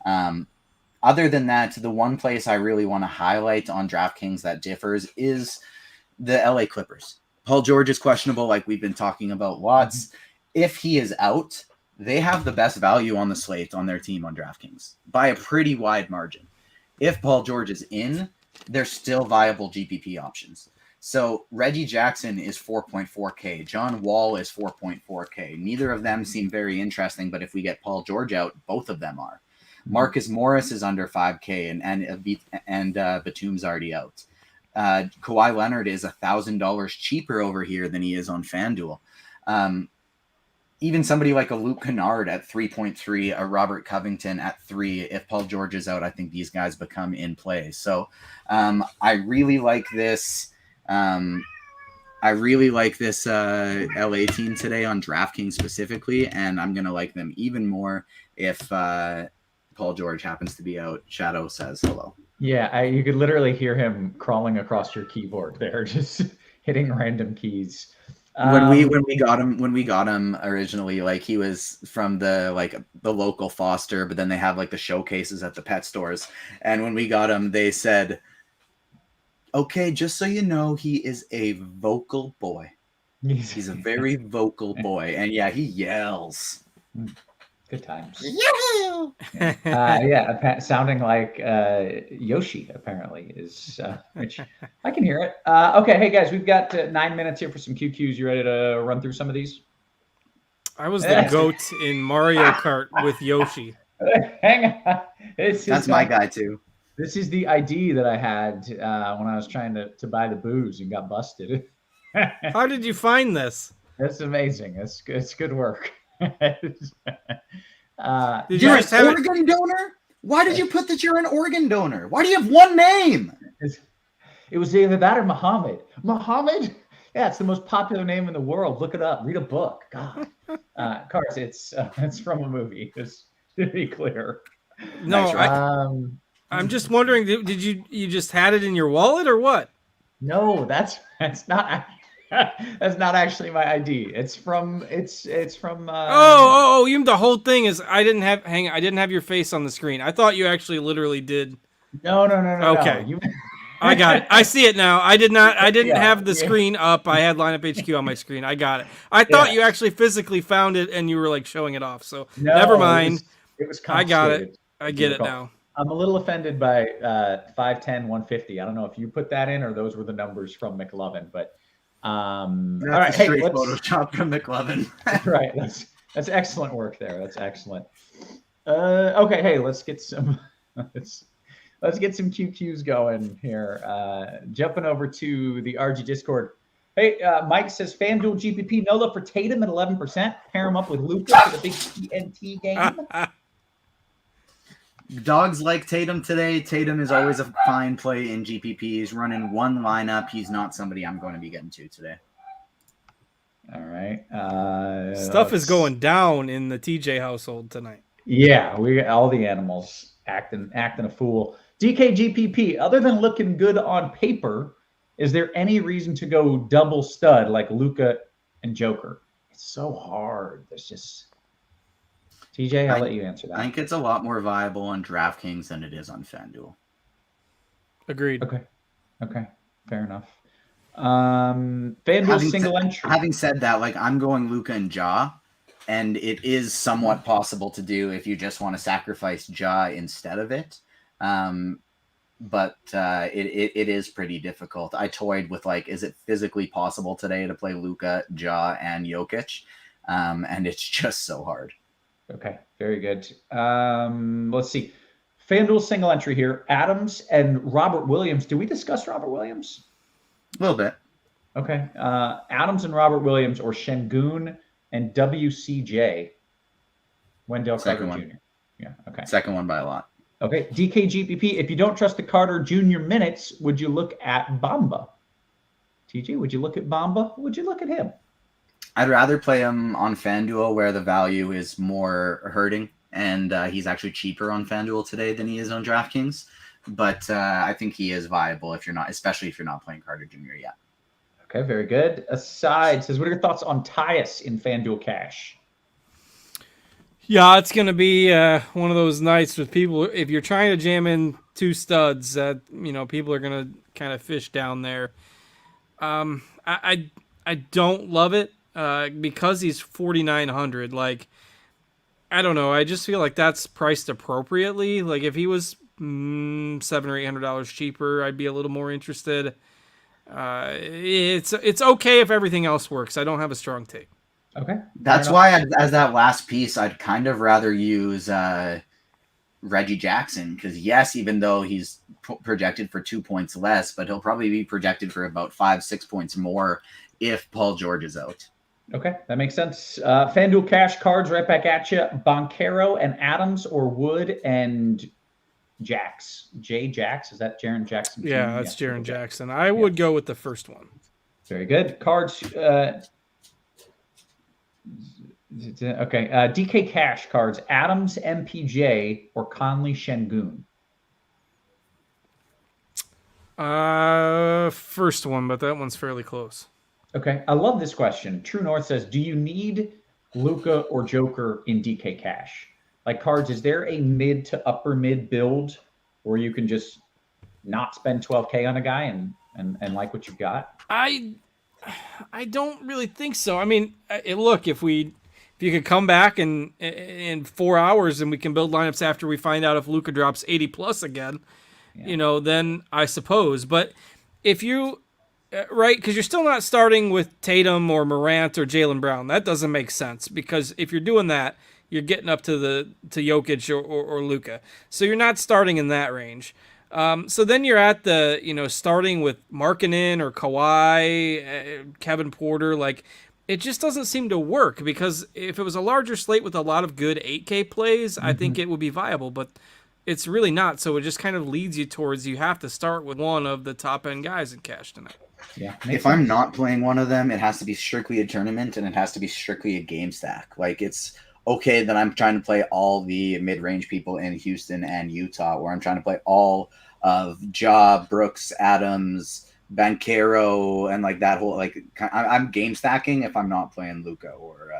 Other than that, the one place I really want to highlight on DraftKings that differs is the LA Clippers. Paul George is questionable, like we've been talking about lots. If he is out, they have the best value on the slate on their team on DraftKings by a pretty wide margin. If Paul George is in, they're still viable GPP options. So Reggie Jackson is 4.4K. John Wall is 4.4K. Neither of them seem very interesting, but if we get Paul George out, both of them are. Marcus Morris is under 5K, and Batum's already out. Kawhi Leonard is $1,000 cheaper over here than he is on FanDuel. even somebody like a Luke Kennard at 3.3, a Robert Covington at 3. If Paul George is out, I think these guys become in play. So I really like this. LA team today on DraftKings specifically, and I'm going to like them even more if Paul George happens to be out. Shadow says hello. Yeah, you could literally hear him crawling across your keyboard there, just hitting random keys. When we got him originally, like he was from the local Foster, but then they have like the showcases at the pet stores. And when we got him, they said, "Okay, just so you know, he is a vocal boy. He's a very vocal boy." And yeah, he yells. Good times. Yeah. Sounding like Yoshi apparently is, which I can hear it. Okay, hey guys, we've got 9 minutes here for some QQs. You ready to run through some of these? I was the goat in Mario Kart with Yoshi. Hang on. That's my guy too. This is the ID that I had when I was trying to buy the booze and got busted. How did you find this? That's amazing. It's good work. You're an organ donor? Why did you put that you're an organ donor? Why do you have one name? It was either that or Muhammad. Muhammad? Yeah, it's the most popular name in the world. Look it up. Read a book. God. Cars, it's from a movie. Just to be clear. No, right. I'm just wondering, did you just had it in your wallet or what? No, that's not that's not actually my ID. It's from Oh, the whole thing is I didn't have your face on the screen. I thought you actually literally did. No. Okay. No. I got it. I see it now. I didn't have the screen up. I had Lineup HQ on my screen. I got it. I thought you actually physically found it and you were like showing it off. So never mind. It was I got it. I get it now. I'm a little offended by 5'10", 150. I don't know if you put that in or those were the numbers from McLovin, but all right, hey, Photoshop from McLovin. Right, that's excellent work there. That's excellent. Okay, hey, let's get some QQs going here. Jumping over to the RG Discord. Hey, Mike says FanDuel GPP no love for Tatum at 11%. Pair him up with Luka for the big TNT game. Dogs like Tatum today. Tatum is always a fine play in GPP. He's running one lineup. He's not somebody I'm going to be getting to today. All right. Stuff is going down in the TJ household tonight. Yeah, we all the animals acting a fool. DKGPP, other than looking good on paper, is there any reason to go double stud like Luka and Joker? It's so hard. There's just TJ, I'll let you answer that. I think it's a lot more viable on DraftKings than it is on FanDuel. Agreed. Okay. Fair enough. FanDuel single entry. Having said that, like I'm going Luka and Ja, and it is somewhat possible to do if you just want to sacrifice Ja instead of it. But it is pretty difficult. I toyed with is it physically possible today to play Luka, Ja, and Jokic? And it's just so hard. Okay, very good. Let's see. FanDuel single entry here. Adams and Robert Williams. Did we discuss Robert Williams? A little bit. Okay. Adams and Robert Williams or Şengün and WCJ. Wendell Carter Jr. Yeah, okay. Second one by a lot. Okay. DKGPP, if you don't trust the Carter Jr. minutes, would you look at Bamba? TJ, would you look at Bamba? Would you look at him? I'd rather play him on FanDuel where the value is more hurting, and he's actually cheaper on FanDuel today than he is on DraftKings. But I think he is viable especially if you're not playing Carter Jr. yet. Okay, very good. Aside says, what are your thoughts on Tyus in FanDuel Cash? Yeah, it's going to be one of those nights with people. If you're trying to jam in two studs, people are going to kind of fish down there. I don't love it because he's 4,900. I don't know. I just feel like that's priced appropriately. Like if he was $700 or $800 cheaper, I'd be a little more interested. It's okay if everything else works. I don't have a strong take. Okay. That's why, as that last piece, I'd kind of rather use Reggie Jackson because, yes, even though he's projected for 2 points less, but he'll probably be projected for about 5-6 points more if Paul George is out. Okay, that makes sense. FanDuel Cash cards right back at you. Boncaro and Adams or Wood and Jax. Jay Jax, is that Jaren Jackson? Yeah, that's Jaren Jackson. I would go with the first one. Very good. Cards. Okay, DK Cash cards. Adams MPJ or Conley Şengün. First one, but that one's fairly close. Okay, I love this question. True North says, do you need Luka or Joker in DK Cash? Like cards, is there a mid to upper mid build where you can just not spend 12K on a guy and like what you've got? I don't really think so. I mean, look, if you could come back in 4 hours and we can build lineups after we find out if Luka drops 80 plus again, then I suppose. But if you right, because you're still not starting with Tatum or Morant or Jaylen Brown. That doesn't make sense, because if you're doing that, you're getting up to Jokic or Luka. So you're not starting in that range. So then you're at the, starting with Markkanen or Kawhi, Kevin Porter. Like, it just doesn't seem to work, because if it was a larger slate with a lot of good 8K plays, I think it would be viable, but it's really not. So it just kind of leads you towards you have to start with one of the top end guys in cash tonight. Yeah. If I'm not playing one of them, it has to be strictly a tournament, and it has to be strictly a game stack. Like, it's okay that I'm trying to play all the mid-range people in Houston and Utah, or I'm trying to play all of Ja, Brooks, Adams, Banchero, and like that whole, like, I'm game stacking if I'm not playing Luka or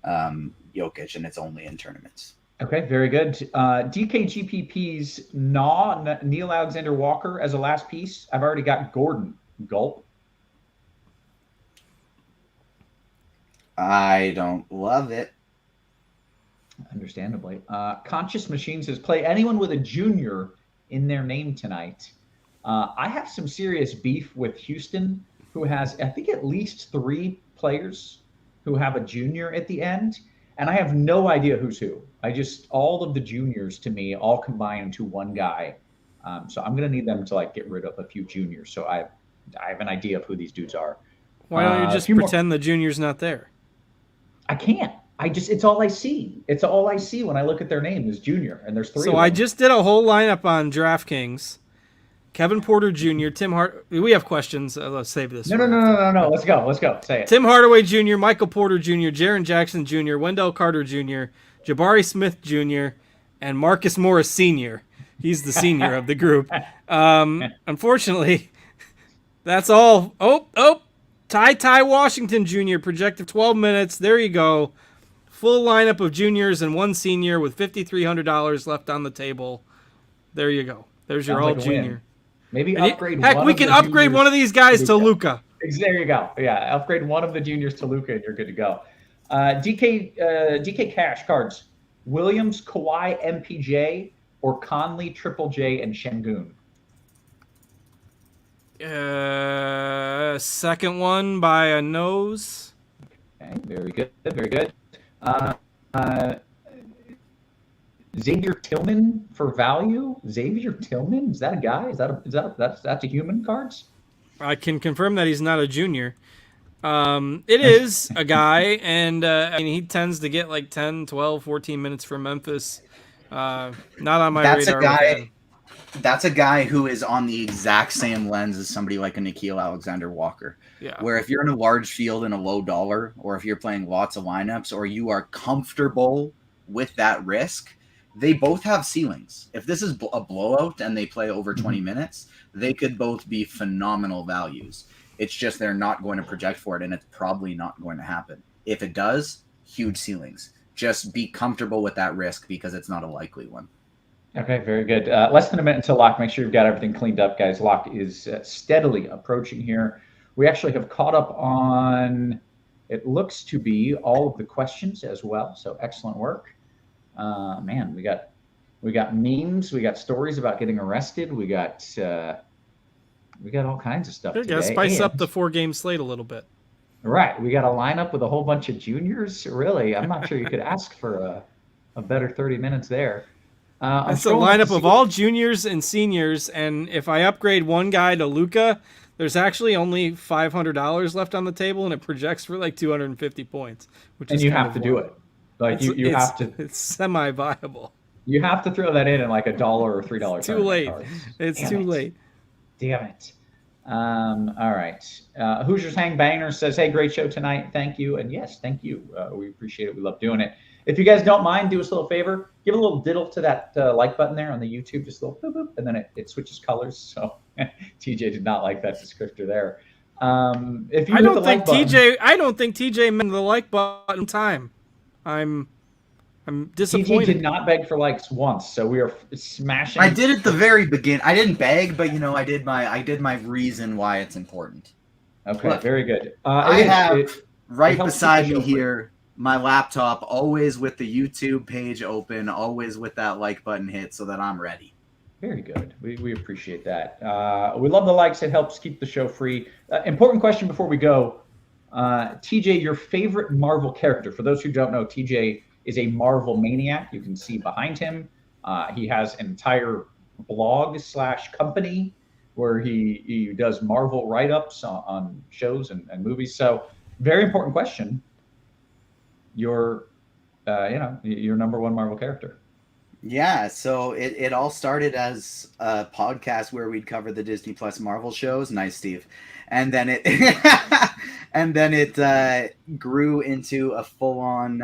Jokic, and it's only in tournaments. Okay, very good. DKGPP's Neil Alexander Walker as a last piece. I've already got Gordon. Gulp. I don't love it. Understandably. Conscious Machine says, play anyone with a junior in their name tonight. I have some serious beef with Houston, who has, I think, at least 3 players who have a junior at the end, and I have no idea who's who. All of the juniors to me all combine into one guy. So I'm going to need them to get rid of a few juniors. So I have an idea of who these dudes are. Why don't you just pretend the junior's not there? I can't. It's all I see. It's all I see when I look at their name is junior, and there's 3 So of them. I just did a whole lineup on DraftKings. Kevin Porter Jr., Tim Hart. We have questions. Let's save this. No. Let's go. Say it. Tim Hardaway Jr., Michael Porter Jr., Jaren Jackson Jr., Wendell Carter Jr., Jabari Smith Jr., and Marcus Morris Sr. He's the senior of the group. Unfortunately, that's all. Oh, Ty Washington Jr., projected 12 minutes. There you go. Full lineup of juniors and 1 senior with $5,300 left on the table. There you go. There's your all junior. Maybe upgrade. We can upgrade one of these guys to Luka. There you go. Yeah, upgrade one of the juniors to Luka, and you're good to go. DK Cash cards: Williams, Kawhi, MPJ, or Conley, Triple J, and Şengün. Second one by a nose. Okay, very good. Very good. Xavier Tillman for value. Xavier Tillman, is that a guy? That's a human cards? I can confirm that he's not a junior. It is a guy, and he tends to get 10, 12, 14 minutes from Memphis. Not on my radar. That's a guy who is on the exact same lens as somebody like a Nickeil Alexander-Walker. Yeah. Where if you're in a large field and a low dollar, or if you're playing lots of lineups, or you are comfortable with that risk, they both have ceilings. If this is a blowout and they play over 20 minutes, they could both be phenomenal values. It's just they're not going to project for it, and it's probably not going to happen. If it does, huge ceilings. Just be comfortable with that risk, because it's not a likely one. Okay, very good. Less than a minute until lock. Make sure you've got everything cleaned up, guys. Lock is steadily approaching here. We actually have caught up on, it looks to be, all of the questions as well. So excellent work. Man, we got memes. We got stories about getting arrested. We got all kinds of stuff today. Gotta spice up the 4-game slate a little bit. Right. We got a lineup with a whole bunch of juniors. Really, I'm not sure you could ask for a better 30 minutes there. It's a lineup of all juniors and seniors, and if I upgrade one guy to Luka, There's actually only $500 left on the table, and it projects for like 250 points, which and is you kind have of to do wild. it. Like you have to. It's semi-viable. You have to throw that in like $1 or $3. It's too late. Cards. It's Damn too it. late. Damn it. All right. Hoosiers Hang Banger says, hey, great show tonight. Thank you. And yes, thank you. We appreciate it. We love doing it. If you guys don't mind, do us a little favor. Give a little diddle to that like button there on the YouTube. Just a little boop, boop, and then it switches colors. So TJ did not like that descriptor there. If you I don't think TJ TJ meant the like button in time. I'm disappointed. TJ did not beg for likes once, so we are smashing. I did at the very beginning. I didn't beg, but I did my reason why it's important. Okay, look, very good. I have right beside me here my laptop, always with the YouTube page open, always with that like button hit, so that I'm ready. Very good. We appreciate that. We love the likes. It helps keep the show free. Important question before we go. TJ, your favorite Marvel character? For those who don't know, TJ is a Marvel maniac. You can see behind him. He has an entire blog / company where he does Marvel write-ups on shows and movies. So very important question. Your number one Marvel character. Yeah, so it all started as a podcast where we'd cover the Disney Plus Marvel shows. Nice, Steve. And then it grew into a full-on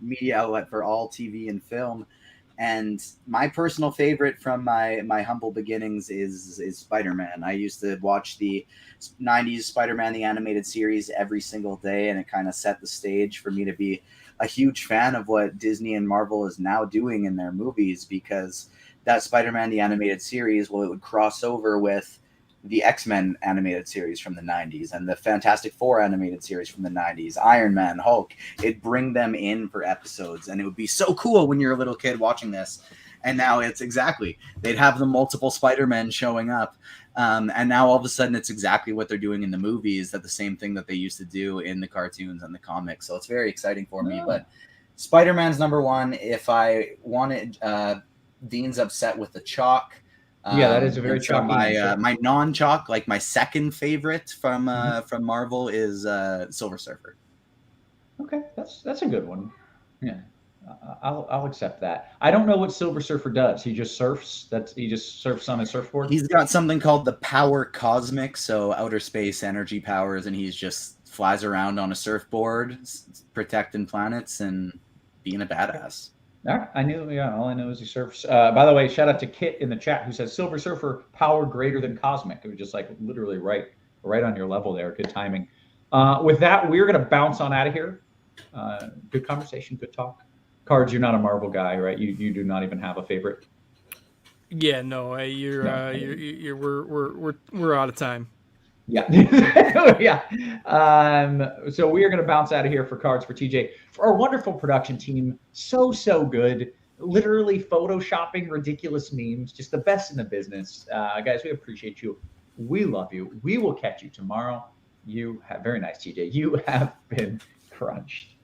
media outlet for all TV and film. And my personal favorite from my humble beginnings is Spider-Man. I used to watch the 90s Spider-Man, the animated series, every single day, and it kind of set the stage for me to be a huge fan of what Disney and Marvel is now doing in their movies, because that Spider-Man, the animated series, it would cross over with the X-Men animated series from the 90s and the Fantastic Four animated series from the 90s, Iron Man, Hulk. It'd bring them in for episodes, and it would be so cool when you're a little kid watching this. And now it's exactly, they'd have the multiple Spider-Men showing up. And now all of a sudden it's exactly what they're doing in the movies, that the same thing that they used to do in the cartoons and the comics. So it's very exciting for me. But Spider-Man's number one. If I wanted, Dean's upset with the chalk. Yeah, that is a very chalky. My non-chalk, like my second favorite from Marvel is Silver Surfer. Okay, that's a good one. Yeah, I'll accept that. I don't know what Silver Surfer does. He just surfs. He just surfs on a surfboard. He's got something called the Power Cosmic, so outer space energy powers, and he's just flies around on a surfboard, protecting planets and being a badass. All right, I knew. Yeah, all I know is he surfs. By the way, shout out to Kit in the chat who says Silver Surfer power greater than cosmic. It was just like literally right on your level there. Good timing. With that, we're gonna bounce on out of here. Good conversation, good talk. Cards, you're not a Marvel guy, right? You do not even have a favorite. Yeah, no, we're out of time. Yeah. Yeah. So we are going to bounce out of here for Cards for TJ. For our wonderful production team, so good. Literally photoshopping ridiculous memes, just the best in the business. Guys, we appreciate you. We love you. We will catch you tomorrow. You have very nice, TJ. You have been crunched.